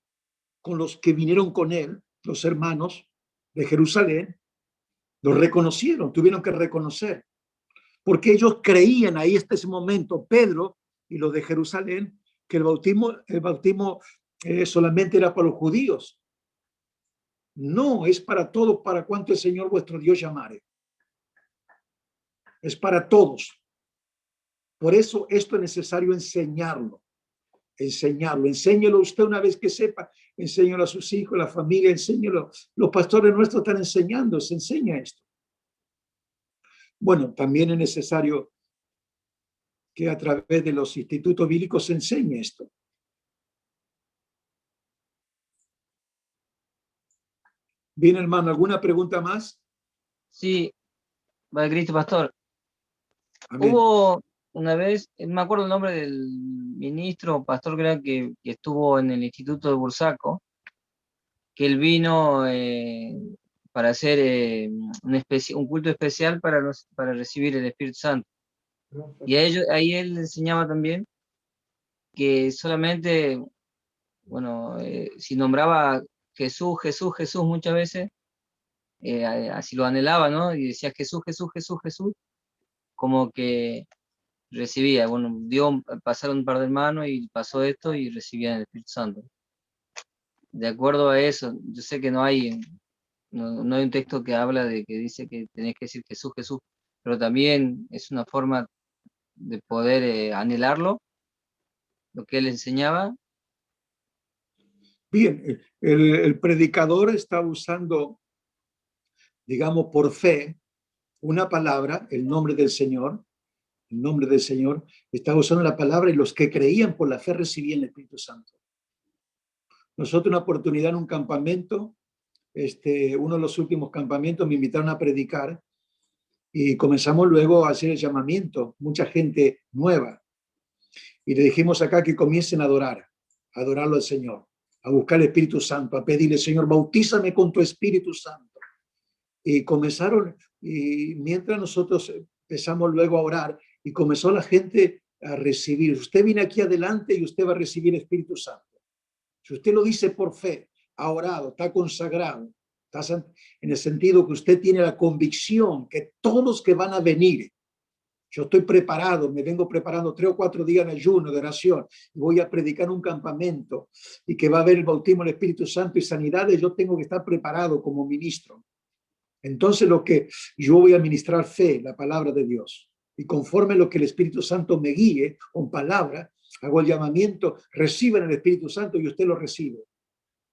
con los que vinieron con él, los hermanos de Jerusalén, lo reconocieron, tuvieron que reconocer, porque ellos creían ahí hasta ese momento, Pedro y los de Jerusalén, que el bautismo solamente era para los judíos. No, es para todos, para cuanto el Señor vuestro Dios llamare. Es para todos. Por eso esto es necesario enseñarlo. Enséñelo usted una vez que sepa, enséñelo a sus hijos, a la familia, enséñelo. Los pastores nuestros están enseñando, se enseña esto. Bueno, también es necesario que a través de los institutos bíblicos se enseñe esto. Bien, hermano, ¿alguna pregunta más? Sí, Padre Cristo, pastor. Amén. Hubo una vez, no me acuerdo el nombre del ministro, pastor, creo que estuvo en el Instituto de Bursaco, que él vino para hacer un culto especial para recibir el Espíritu Santo. Y ahí él enseñaba también que solamente, bueno, si nombraba Jesús muchas veces, así lo anhelaba, ¿no? Y decía Jesús, como que recibía, bueno, pasaron un par de hermanos y pasó esto y recibían el Espíritu Santo. De acuerdo a eso, yo sé que no hay un texto que habla de que dice que tenés que decir Jesús, pero también es una forma de poder anhelarlo, lo que él enseñaba. Bien, el predicador está usando, digamos, por fe, una palabra, el nombre del Señor, está usando la palabra y los que creían por la fe recibían el Espíritu Santo. Nosotros una oportunidad en un campamento, uno de los últimos campamentos, me invitaron a predicar y comenzamos luego a hacer el llamamiento, mucha gente nueva. Y le dijimos acá que comiencen a adorarlo al Señor, a buscar el Espíritu Santo, a pedirle, Señor, bautízame con tu Espíritu Santo. Y comenzaron, y mientras nosotros empezamos luego a orar, y comenzó la gente a recibir. Usted viene aquí adelante y usted va a recibir el Espíritu Santo. Si usted lo dice por fe, ha orado, está consagrado, En el sentido que usted tiene la convicción que todos los que van a venir, yo estoy preparado, me vengo preparando 3 o 4 días de ayuno, de oración, y voy a predicar un campamento y que va a haber el bautismo del Espíritu Santo y sanidades, yo tengo que estar preparado como ministro. Entonces lo que yo voy a ministrar fe, la palabra de Dios, y conforme a lo que el Espíritu Santo me guíe con palabra, hago el llamamiento, reciban el Espíritu Santo y usted lo recibe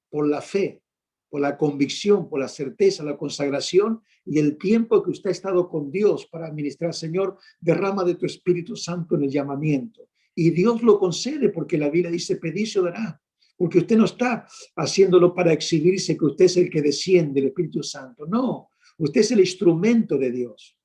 por la fe, por la convicción, por la certeza, la consagración y el tiempo que usted ha estado con Dios para administrar. Señor, derrama de tu Espíritu Santo en el llamamiento. Y Dios lo concede porque la Biblia dice, pedid se dará. Porque usted no está haciéndolo para exhibirse que usted es el que desciende el Espíritu Santo. No, usted es el instrumento de Dios.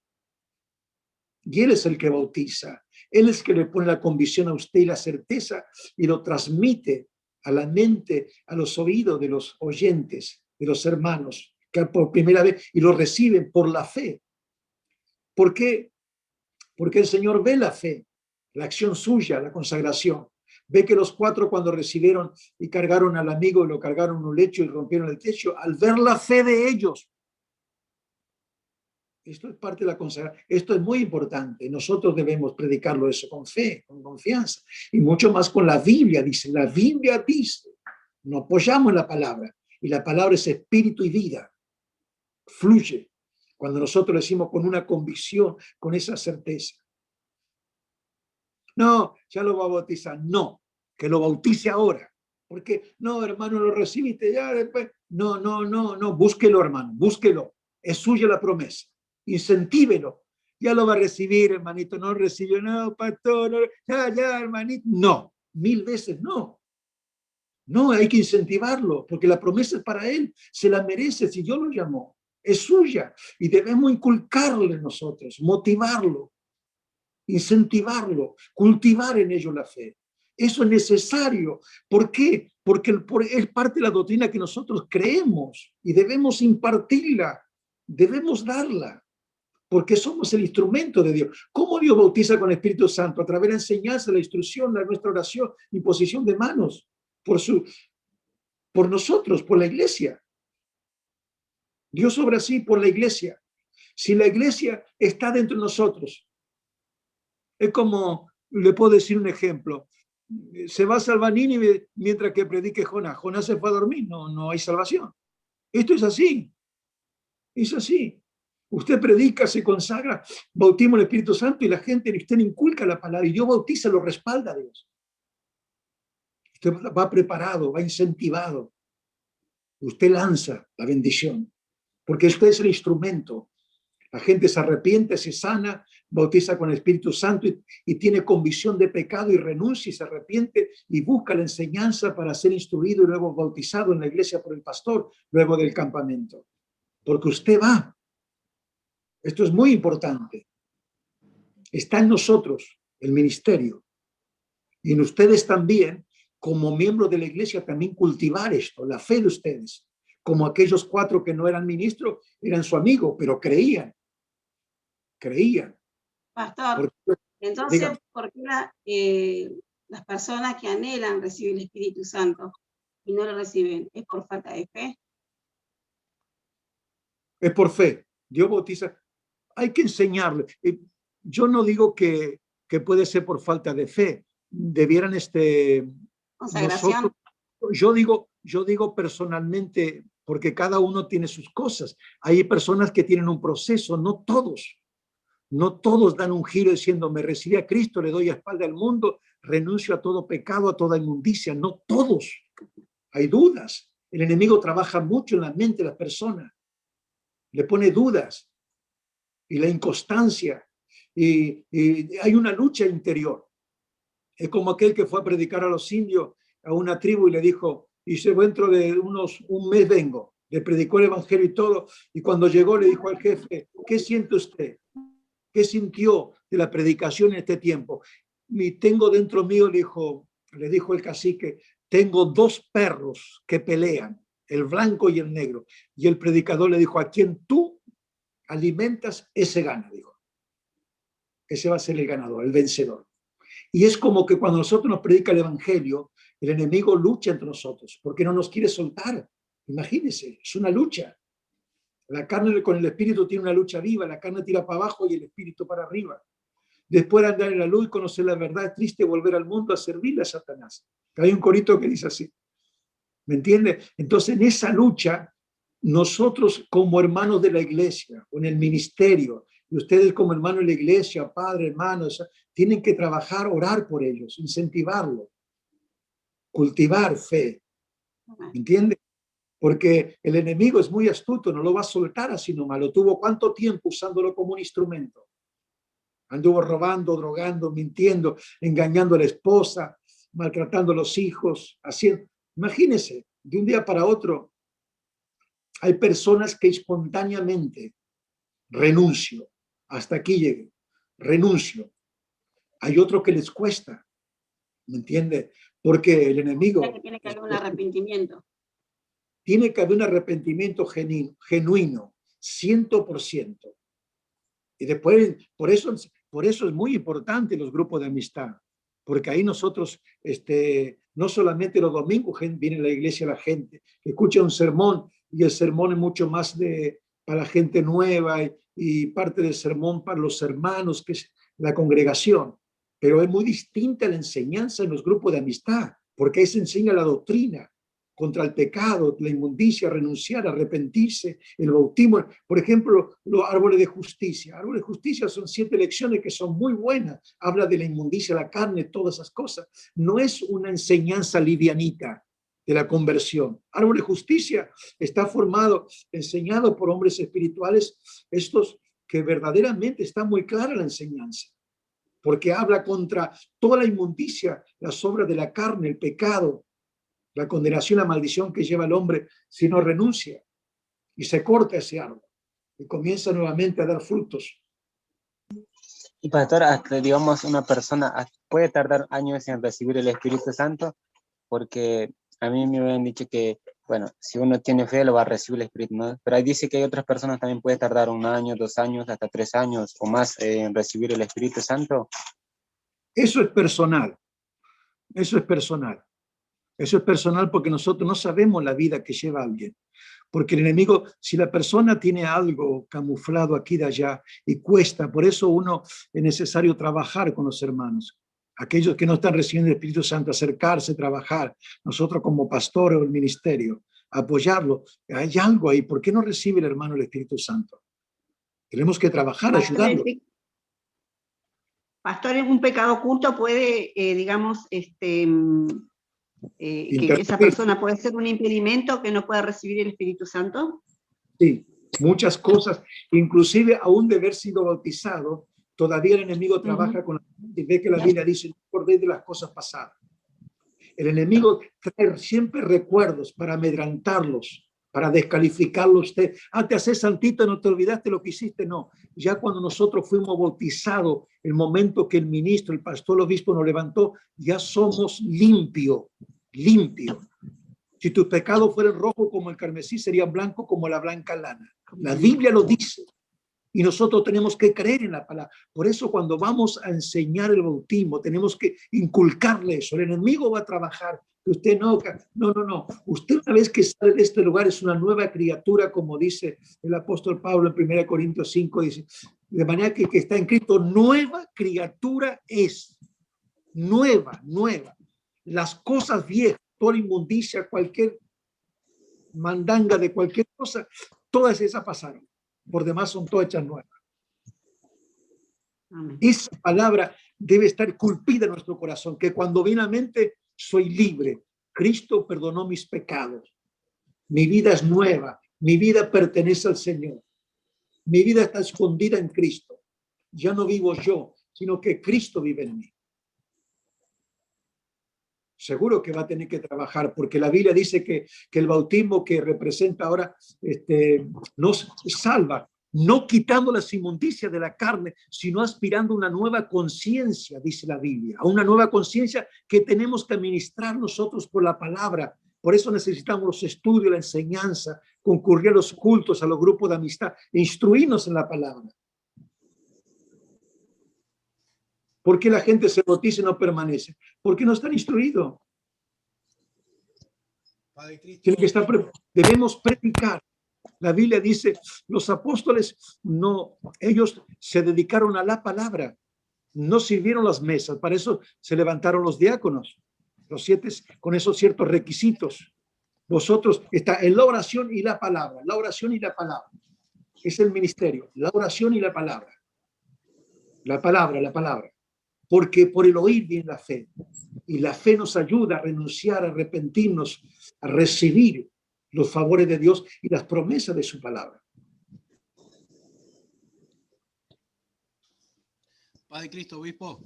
Y Él es el que bautiza. Él es el que le pone la convicción a usted y la certeza y lo transmite a la mente, a los oídos de los oyentes, de los hermanos, que por primera vez, y lo reciben por la fe. ¿Por qué? Porque el Señor ve la fe, la acción suya, la consagración. Ve que los 4 cuando recibieron y cargaron al amigo, lo cargaron en un lecho y rompieron el techo, al ver la fe de ellos. Esto es parte de la consagración. Esto es muy importante. Nosotros debemos predicarlo eso con fe, con confianza. Y mucho más con la Biblia. Dice, la Biblia dice. Nos apoyamos en la palabra. Y la palabra es espíritu y vida. Fluye. Cuando nosotros lo decimos con una convicción, con esa certeza. No, ya lo va a bautizar. No, que lo bautice ahora. Porque, no, hermano, lo recibiste ya después. No. Búsquelo, hermano. Búsquelo. Es suya la promesa. Incentívelo, ya lo va a recibir, hermanito, no recibió, no, pastor, no, ya, hermanito, no, 1000 veces no, hay que incentivarlo, porque la promesa es para él, se la merece, si Dios lo llamó, es suya, y debemos inculcarle nosotros, motivarlo, incentivarlo, cultivar en ello la fe. Eso es necesario. ¿Por qué? Porque es parte de la doctrina que nosotros creemos, y debemos impartirla, debemos darla. Porque somos el instrumento de Dios. ¿Cómo Dios bautiza con el Espíritu Santo? A través de la enseñanza, la instrucción, de nuestra oración, imposición de manos, por nosotros, por la iglesia. Dios obra así por la iglesia. Si la iglesia está dentro de nosotros, es como, le puedo decir un ejemplo, se va a salvar Nínive mientras que predique Jonás. Jonás se fue a dormir, no hay salvación. Esto es así. Es así. Usted predica, se consagra, bautismo en el Espíritu Santo y la gente, usted le inculca la palabra y Dios bautiza, lo respalda a Dios. Usted va preparado, va incentivado. Usted lanza la bendición, porque usted es el instrumento. La gente se arrepiente, se sana, bautiza con el Espíritu Santo y tiene convicción de pecado y renuncia y se arrepiente y busca la enseñanza para ser instruido y luego bautizado en la iglesia por el pastor, luego del campamento. Porque usted va. Esto es muy importante. Está en nosotros el ministerio. Y en ustedes también, como miembros de la iglesia, también cultivar esto, la fe de ustedes. Como aquellos 4 que no eran ministros, eran su amigo, pero creían. Pastor, entonces, dígame. ¿Por qué las personas que anhelan recibir el Espíritu Santo y no lo reciben? ¿Es por falta de fe? Es por fe. Dios bautiza. Hay que enseñarle. Yo no digo que puede ser por falta de fe. Debieran consagración. Yo digo personalmente, porque cada uno tiene sus cosas. Hay personas que tienen un proceso, no todos. No todos dan un giro diciendo, me recibí a Cristo, le doy la espalda al mundo, renuncio a todo pecado, a toda inmundicia. No todos. Hay dudas. El enemigo trabaja mucho en la mente de las personas. Le pone dudas. Y la inconstancia, y hay una lucha interior. Es como aquel que fue a predicar a los indios, a una tribu, y le dijo, dentro de un mes vengo. Le predicó el evangelio y todo, y cuando llegó le dijo al jefe, ¿qué siente usted? ¿Qué sintió de la predicación en este tiempo? Y tengo dentro mío, le dijo el cacique, tengo 2 perros que pelean, el blanco y el negro. Y el predicador le dijo, ¿a quién tú alimentas? Ese gana, dijo. Ese va a ser el ganador, el vencedor. Y es como que cuando nosotros nos predica el evangelio, el enemigo lucha entre nosotros, porque no nos quiere soltar. Imagínense, es una lucha. La carne con el espíritu tiene una lucha viva, la carne tira para abajo y el espíritu para arriba. Después de andar en la luz y conocer la verdad, es triste volver al mundo a servirle a Satanás. Hay un corito que dice así. ¿Me entiende? Entonces, en esa lucha, nosotros como hermanos de la iglesia, o en el ministerio, y ustedes como hermanos de la iglesia, padres, hermanos, tienen que trabajar, orar por ellos, incentivarlo, cultivar fe. ¿Me entiende? Porque el enemigo es muy astuto, no lo va a soltar así nomás. Lo tuvo ¿cuánto tiempo usándolo como un instrumento? Anduvo robando, drogando, mintiendo, engañando a la esposa, maltratando a los hijos, haciendo... Imagínense, de un día para otro, hay personas que espontáneamente renuncio, hasta aquí llegué, renuncio. Hay otro que les cuesta, ¿me entiende? Porque el enemigo... Tiene que haber un arrepentimiento. Tiene que haber un arrepentimiento genuino, 100%. Y después, por eso es muy importante los grupos de amistad, porque ahí nosotros, no solamente los domingos viene a la iglesia la gente, escucha un sermón, y el sermón es mucho más para gente nueva, y parte del sermón para los hermanos, que es la congregación. Pero es muy distinta la enseñanza en los grupos de amistad, porque ahí se enseña la doctrina contra el pecado, la inmundicia, renunciar, arrepentirse, el bautismo. Por ejemplo, los árboles de justicia. Árboles de justicia son 7 lecciones que son muy buenas. Habla de la inmundicia, la carne, todas esas cosas. No es una enseñanza livianita de la conversión. Árbol de justicia está formado, enseñado por hombres espirituales, estos que verdaderamente está muy clara la enseñanza, porque habla contra toda la inmundicia, las obras de la carne, el pecado, la condenación, la maldición que lleva el hombre si no renuncia y se corta ese árbol y comienza nuevamente a dar frutos. Y pastor, hasta, digamos, una persona puede tardar años en recibir el Espíritu Santo, porque a mí me habían dicho que, bueno, si uno tiene fe lo va a recibir el Espíritu, ¿no? Pero ahí dice que hay otras personas también puede tardar 1 año, 2 años, hasta 3 años o más en recibir el Espíritu Santo. Eso es personal. Eso es personal. Eso es personal porque nosotros no sabemos la vida que lleva alguien. Porque el enemigo, si la persona tiene algo camuflado aquí de allá y cuesta, por eso es necesario trabajar con los hermanos. Aquellos que no están recibiendo el Espíritu Santo, acercarse, trabajar. Nosotros como pastores o el ministerio, apoyarlo. Hay algo ahí. ¿Por qué no recibe el hermano el Espíritu Santo? Tenemos que trabajar, ayudarlo. Pastor, un pecado oculto puede, digamos, que esa persona puede ser un impedimento que no pueda recibir el Espíritu Santo. Sí, muchas cosas, inclusive aún de haber sido bautizado, todavía el enemigo trabaja con la gente y ve que la Biblia dice, no acordéis de las cosas pasadas. El enemigo trae siempre recuerdos para amedrantarlos, para descalificarlo usted. Te haces santito, no te olvidaste lo que hiciste. No, ya cuando nosotros fuimos bautizados, el momento que el ministro, el pastor, el obispo nos levantó, ya somos limpios. Si tus pecados fueran rojos como el carmesí, serían blancos como la blanca lana. La Biblia lo dice. Y nosotros tenemos que creer en la palabra. Por eso cuando vamos a enseñar el bautismo, tenemos que inculcarle eso. El enemigo va a trabajar. Usted no. Usted una vez que sale de este lugar es una nueva criatura, como dice el apóstol Pablo en 1 Corintios 5, dice, de manera que está en Cristo, nueva criatura es. Nueva. Las cosas viejas, toda inmundicia, cualquier mandanga de cualquier cosa, todas esas pasaron. Por demás son todas hechas nuevas. Amén. Esa palabra debe estar culpida en nuestro corazón, que cuando viene a mente, soy libre. Cristo perdonó mis pecados. Mi vida es nueva. Mi vida pertenece al Señor. Mi vida está escondida en Cristo. Ya no vivo yo, sino que Cristo vive en mí. Seguro que va a tener que trabajar, porque la Biblia dice que el bautismo que representa ahora nos salva, no quitando las inmundicias de la carne, sino aspirando a una nueva conciencia, dice la Biblia, a una nueva conciencia que tenemos que administrar nosotros por la palabra. Por eso necesitamos los estudios, la enseñanza, concurrir a los cultos, a los grupos de amistad, e instruirnos en la palabra. ¿Por qué la gente se bautiza y no permanece? Porque no están instruidos. Tiene que estar, debemos predicar. La Biblia dice, los apóstoles no, ellos se dedicaron a la palabra, no sirvieron las mesas, para eso se levantaron los diáconos, los 7 con esos ciertos requisitos. Vosotros está en la oración y la palabra, la oración y la palabra. Es el ministerio, la oración y la palabra. La palabra. Porque por el oír viene la fe. Y la fe nos ayuda a renunciar, a arrepentirnos, a recibir los favores de Dios y las promesas de su palabra. Padre Cristo, obispo.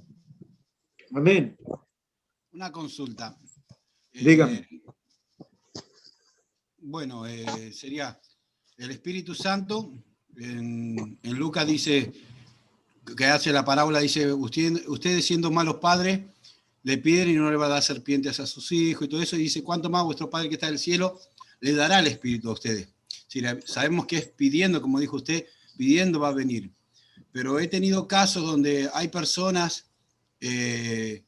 Amén. Una consulta. Dígame. Bueno, sería el Espíritu Santo. En Lucas dice, que hace la parábola, dice, ustedes siendo malos padres, le piden y no le va a dar serpientes a sus hijos y todo eso. Y dice, ¿cuánto más vuestro Padre que está en el cielo le dará el Espíritu a ustedes? Si sabemos que es pidiendo, como dijo usted, pidiendo va a venir. Pero he tenido casos donde hay personas que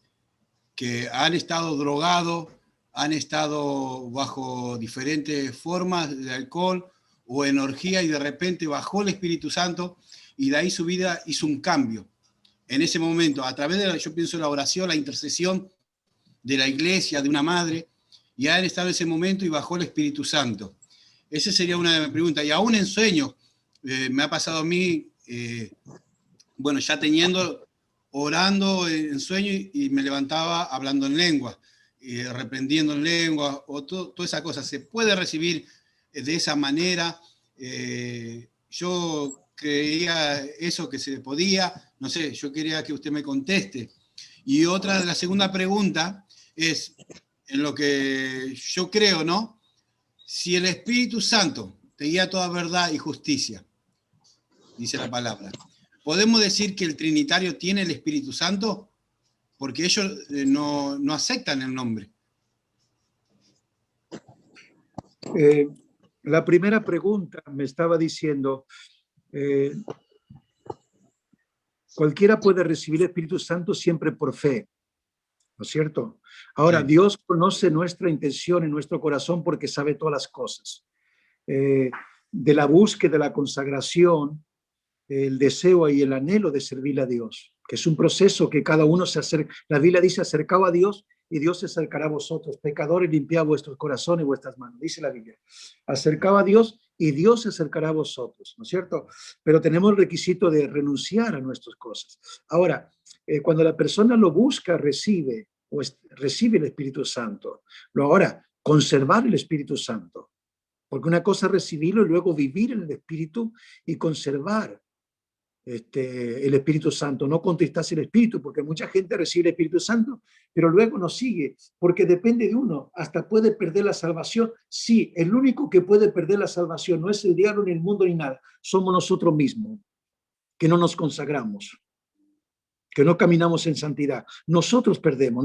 han estado drogados, han estado bajo diferentes formas de alcohol o en orgía y de repente bajó el Espíritu Santo y de ahí su vida hizo un cambio. En ese momento, a través de, yo pienso, la oración, la intercesión de la iglesia, de una madre, y han estado en ese momento y bajó el Espíritu Santo. Esa sería una de mis preguntas. Y aún en sueños, me ha pasado a mí, bueno, ya orando en sueño y me levantaba hablando en lengua, reprendiendo en lengua, o toda esa cosa. ¿Se puede recibir de esa manera? Yo creía eso que se podía, no sé, yo quería que usted me conteste. Y otra de la segunda pregunta es, en lo que yo creo, ¿no? Si el Espíritu Santo te guía a toda verdad y justicia, dice la palabra, ¿podemos decir que el Trinitario tiene el Espíritu Santo? Porque ellos no aceptan el nombre. La primera pregunta me estaba diciendo, cualquiera puede recibir el Espíritu Santo siempre por fe, ¿no es cierto? Ahora, sí. Dios conoce nuestra intención en nuestro corazón porque sabe todas las cosas. De la búsqueda, de la consagración, el deseo y el anhelo de servir a Dios, que es un proceso que cada uno se acerca. La Biblia dice, acercado a Dios y Dios se acercará a vosotros. Pecadores, limpiad vuestros corazones y vuestras manos, dice la Biblia. Acercado a Dios y Dios se acercará a vosotros, ¿no es cierto? Pero tenemos el requisito de renunciar a nuestras cosas. Ahora, cuando la persona lo busca, recibe el Espíritu Santo. Ahora, conservar el Espíritu Santo. Porque una cosa es recibirlo y luego vivir en el Espíritu y conservar el Espíritu Santo, no contristarse el Espíritu, porque mucha gente recibe el Espíritu Santo, pero luego no sigue, porque depende de uno, hasta puede perder la salvación. Sí, el único que puede perder la salvación no es el diablo, ni el mundo, ni nada, somos nosotros mismos, que no nos consagramos, que no caminamos en santidad. Nosotros perdemos,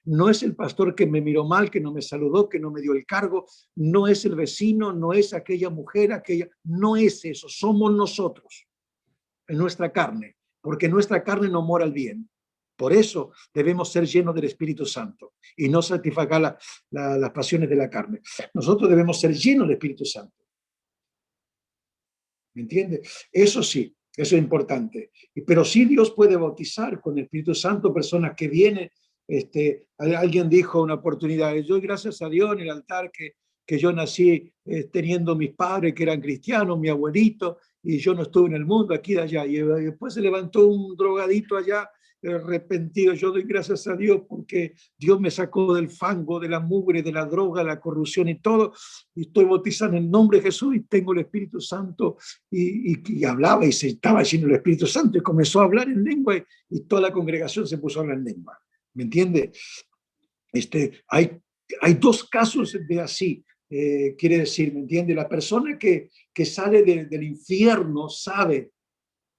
no es el pastor que me miró mal, que no me saludó, que no me dio el cargo, no es el vecino, no es aquella mujer, no es eso, somos nosotros. En nuestra carne, porque nuestra carne no mora el bien. Por eso debemos ser llenos del Espíritu Santo y no satisfacer las pasiones de la carne. Nosotros debemos ser llenos del Espíritu Santo. ¿Me entiende? Eso sí, eso es importante. Pero sí Dios puede bautizar con el Espíritu Santo personas que vienen. Alguien dijo una oportunidad, yo doy gracias a Dios en el altar que yo nací teniendo mis padres que eran cristianos, mi abuelito, y yo no estuve en el mundo, aquí de allá. Y después se levantó un drogadito allá, arrepentido. Yo doy gracias a Dios porque Dios me sacó del fango, de la mugre, de la droga, la corrupción y todo. Y estoy bautizado en el nombre de Jesús y tengo el Espíritu Santo. Y hablaba y se estaba lleno el Espíritu Santo y comenzó a hablar en lengua y toda la congregación se puso a hablar en lengua. ¿Me entiende? Hay dos casos de así. Quiere decir, ¿me entiende? La persona que sale del infierno sabe,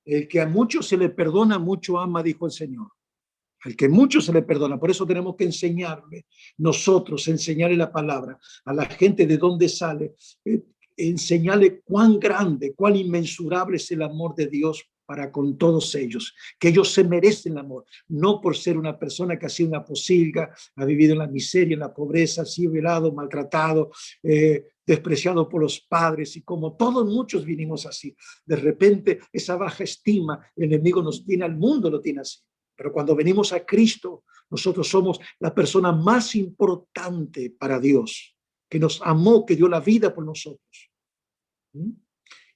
el que a muchos se le perdona, mucho ama, dijo el Señor. El que mucho se le perdona, por eso tenemos que enseñarle, nosotros, enseñarle la palabra a la gente de dónde sale, enseñarle cuán grande, cuán inmensurable es el amor de Dios para con todos ellos, que ellos se merecen el amor, no por ser una persona que ha sido una posilga, ha vivido en la miseria, en la pobreza, ha sido violado, maltratado, despreciado por los padres, y como todos muchos vinimos así, de repente esa baja estima, el enemigo nos tiene, al mundo lo tiene así, pero cuando venimos a Cristo, nosotros somos la persona más importante para Dios, que nos amó, que dio la vida por nosotros.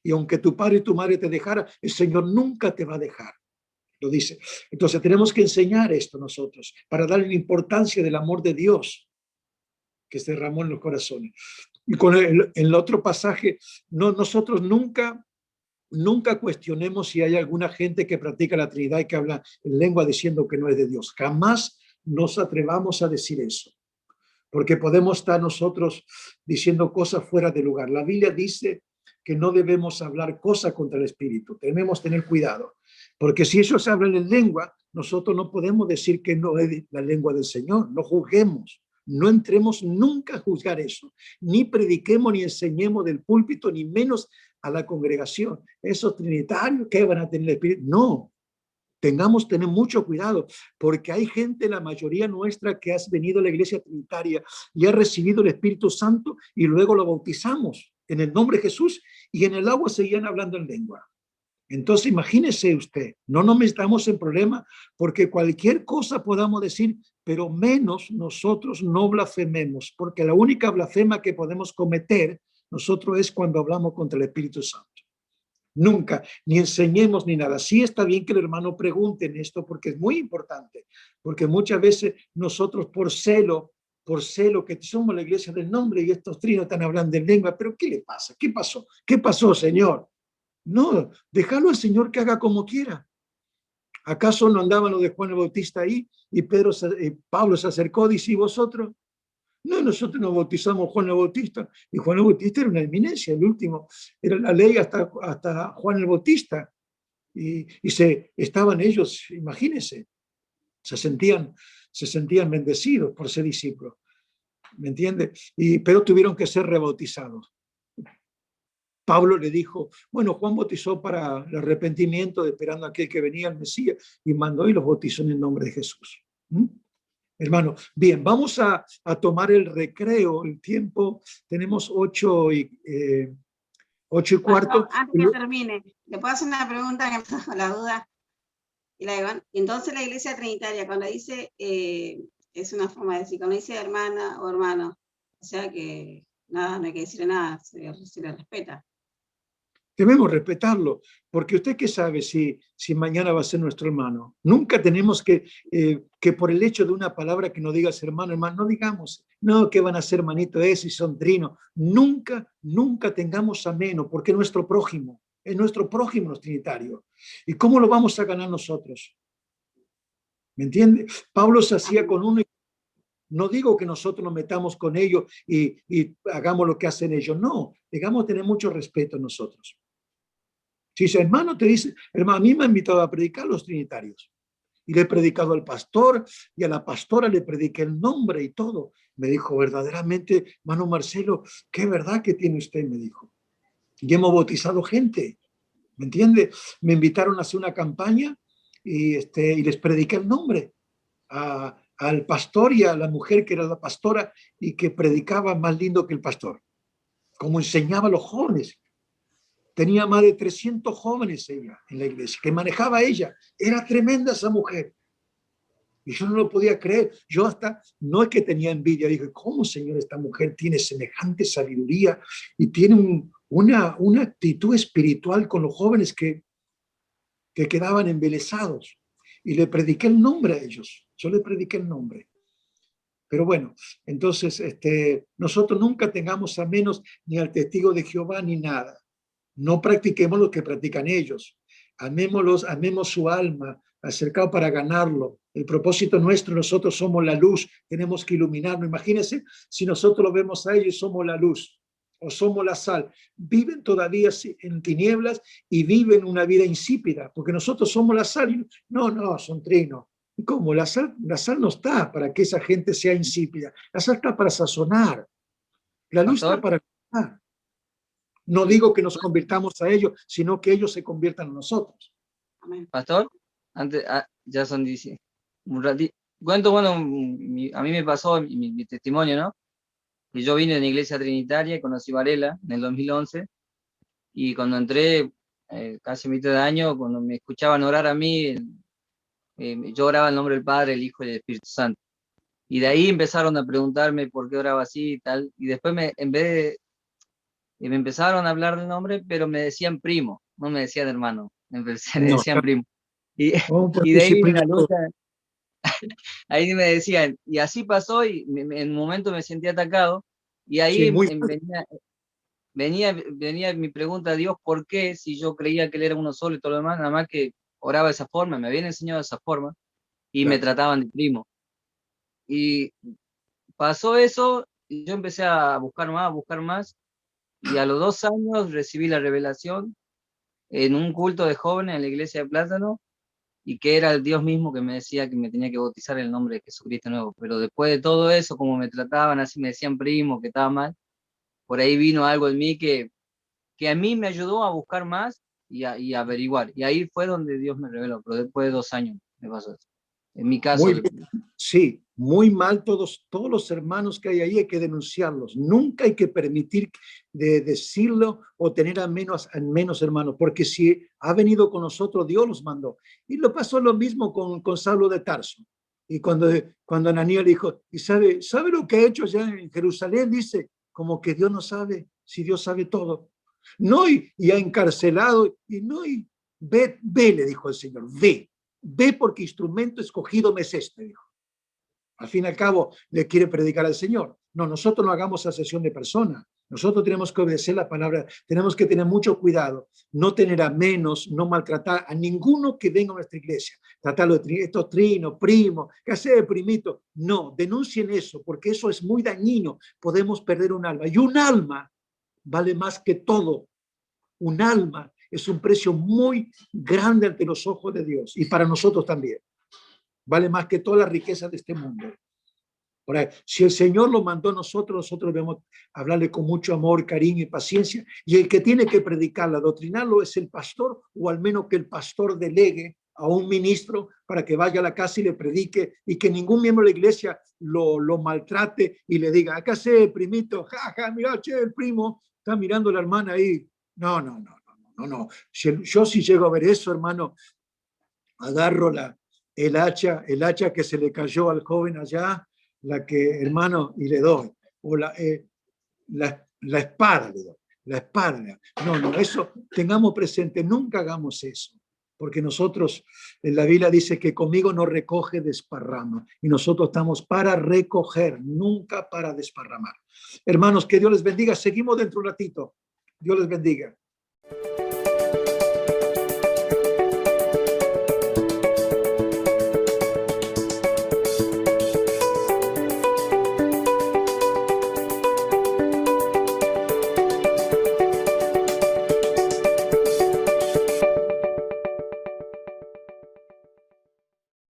Y aunque tu padre y tu madre te dejara, el Señor nunca te va a dejar. Lo dice. Entonces tenemos que enseñar esto nosotros, para darle la importancia del amor de Dios que se derramó en los corazones. Y con el otro pasaje, nosotros nunca cuestionemos si hay alguna gente que practica la Trinidad y que habla en lengua diciendo que no es de Dios. Jamás nos atrevamos a decir eso, porque podemos estar nosotros diciendo cosas fuera de lugar. La Biblia dice que no debemos hablar cosas contra el Espíritu. Debemos tener cuidado, porque si ellos hablan en lengua, nosotros no podemos decir que no es la lengua del Señor. No juzguemos, no entremos nunca a juzgar eso, ni prediquemos ni enseñemos del púlpito, ni menos a la congregación. Esos trinitarios que van a tener el Espíritu, no. Tener mucho cuidado, porque hay gente, la mayoría nuestra, que ha venido a la iglesia trinitaria y ha recibido el Espíritu Santo y luego lo bautizamos en el nombre de Jesús y en el agua seguían hablando en lengua. Entonces imagínese usted, no nos metamos en problema, porque cualquier cosa podamos decir, pero menos nosotros no blasfememos, porque la única blasfema que podemos cometer nosotros es cuando hablamos contra el Espíritu Santo. Nunca, ni enseñemos ni nada. Sí está bien que el hermano pregunte en esto, porque es muy importante, porque muchas veces nosotros por celo, que somos la iglesia del nombre y estos trinos están hablando en lengua, pero ¿qué le pasa? ¿Qué pasó? ¿Qué pasó, Señor? No, déjalo al Señor que haga como quiera. ¿Acaso no andaban los de Juan el Bautista ahí? Y Pablo se acercó, dice, ¿y vosotros? No, nosotros nos bautizamos Juan el Bautista, y Juan el Bautista era una eminencia, el último, era la ley hasta Juan el Bautista, y estaban ellos, imagínense, se sentían bendecidos por ser discípulos, ¿me entiende? Pero tuvieron que ser rebautizados. Pablo le dijo, bueno, Juan bautizó para el arrepentimiento, esperando a aquel que venía el Mesías, y mandó y los bautizó en el nombre de Jesús. Hermano, bien, vamos a tomar el recreo, el tiempo, tenemos 8:15. Antes que termine, ¿le puedo hacer una pregunta que me dejó la duda? Y entonces la iglesia trinitaria, cuando dice, es una forma de decir, cuando dice hermana o hermano, o sea que nada, no hay que decirle nada, se le respeta. Debemos respetarlo, porque usted qué sabe si mañana va a ser nuestro hermano. Nunca tenemos que por el hecho de una palabra que no digas hermano, no digamos, no, que van a ser hermanito ese y son trinos. Nunca tengamos ameno, porque es nuestro prójimo los trinitarios. ¿Y cómo lo vamos a ganar nosotros? ¿Me entiende? Pablo se hacía con uno. No digo que nosotros nos metamos con ellos y hagamos lo que hacen ellos. No, digamos tener mucho respeto nosotros. Si su hermano te dice, hermano, a mí me ha invitado a predicar los trinitarios. Y le he predicado al pastor y a la pastora le prediqué el nombre y todo. Me dijo, verdaderamente, hermano Marcelo, qué verdad que tiene usted, me dijo. Y hemos bautizado gente, ¿me entiende? Me invitaron a hacer una campaña y les prediqué el nombre al pastor y a la mujer que era la pastora y que predicaba más lindo que el pastor, como enseñaba a los jóvenes. Tenía más de 300 jóvenes ella en la iglesia, que manejaba ella. Era tremenda esa mujer. Y yo no lo podía creer. Yo no es que tenía envidia, dije, ¿cómo, Señor, esta mujer tiene semejante sabiduría y tiene una actitud espiritual con los jóvenes que quedaban embelesados? Y le prediqué el nombre a ellos. Yo le prediqué el nombre. Pero bueno, entonces nosotros nunca tengamos a menos ni al testigo de Jehová ni nada. No practiquemos lo que practican ellos. Amémoslos, amemos su alma, acercado para ganarlo. El propósito nuestro, nosotros somos la luz, tenemos que iluminarnos. Imagínense si nosotros lo vemos a ellos, somos la luz o somos la sal. Viven todavía en tinieblas y viven una vida insípida, porque nosotros somos la sal. No, son trinos. ¿Y cómo? La sal no está para que esa gente sea insípida. La sal está para sazonar. La luz está para iluminar. No digo que nos convirtamos a ellos, sino que ellos se conviertan a nosotros. Amén. Pastor, antes, ya son 10. Un ratito. Cuento, bueno, a mí me pasó mi testimonio, ¿no? Que yo vine de una iglesia trinitaria, conocí Varela en el 2011, y cuando entré, casi a mitad de año, cuando me escuchaban orar a mí, yo oraba el nombre del Padre, el Hijo y el Espíritu Santo. Y de ahí empezaron a preguntarme por qué oraba así y tal, y después en vez de, me empezaron a hablar del nombre, pero me decían primo, no me decían hermano, me No, decían primo. Y, oh, por y de ahí vino disciplina la todo. lucha. Ahí me decían, y así pasó, y en un momento me sentí atacado, y ahí Sí, muy venía mi pregunta a Dios, ¿por qué? Si yo creía que Él era uno solo y todo lo demás, nada más que oraba de esa forma, me habían enseñado de esa forma, y me claro. trataban de primo. Y pasó eso, y yo empecé a buscar más, y a los 2 años recibí la revelación en un culto de jóvenes en la iglesia de Plátano, y que era el Dios mismo que me decía que me tenía que bautizar en el nombre de Jesucristo nuevo. Pero después de todo eso, como me trataban así, me decían primo, que estaba mal, por ahí vino algo en mí que a mí me ayudó a buscar más y a averiguar. Y ahí fue donde Dios me reveló, pero después de 2 años me pasó eso. En mi caso, Muy bien. Sí, muy mal todos los hermanos que hay que denunciarlos. Nunca hay que permitir de decirlo o tener a menos hermanos, porque si ha venido con nosotros, Dios los mandó. Y lo pasó lo mismo con Saulo de Tarso. Y cuando Ananías le dijo, ¿y sabe lo que ha hecho ya en Jerusalén? Dice, como que Dios no sabe, si Dios sabe todo. No, y ha encarcelado, y ve, le dijo el Señor, ve porque instrumento escogido me es este, dijo. Al fin y al cabo, le quiere predicar al Señor. No, nosotros no hagamos asesión de personas. Nosotros tenemos que obedecer la palabra, tenemos que tener mucho cuidado, no tener a menos, no maltratar a ninguno que venga a nuestra iglesia. Tratarlo de estos trinos, primos, que hace primito. No, denuncien eso, porque eso es muy dañino. Podemos perder un alma. Y un alma vale más que todo. Un alma es un precio muy grande ante los ojos de Dios y para nosotros también. Vale más que toda la riqueza de este mundo. Ahora, si el Señor lo mandó a nosotros debemos hablarle con mucho amor, cariño y paciencia. Y el que tiene que predicarlo, adoctrinarlo, es el pastor, o al menos que el pastor delegue a un ministro para que vaya a la casa y le predique, y que ningún miembro de la iglesia lo maltrate y le diga, acá sé, primito, jaja, mira, che, el primo está mirando a la hermana ahí. No. Yo si llego a ver eso, hermano, agarro el hacha que se le cayó al joven allá, hermano, y le doy. O la espada le doy. La espada. No, eso tengamos presente, nunca hagamos eso. Porque nosotros, en la Biblia dice que conmigo no recoge, desparrama. Y nosotros estamos para recoger, nunca para desparramar. Hermanos, que Dios les bendiga. Seguimos dentro de un ratito. Dios les bendiga.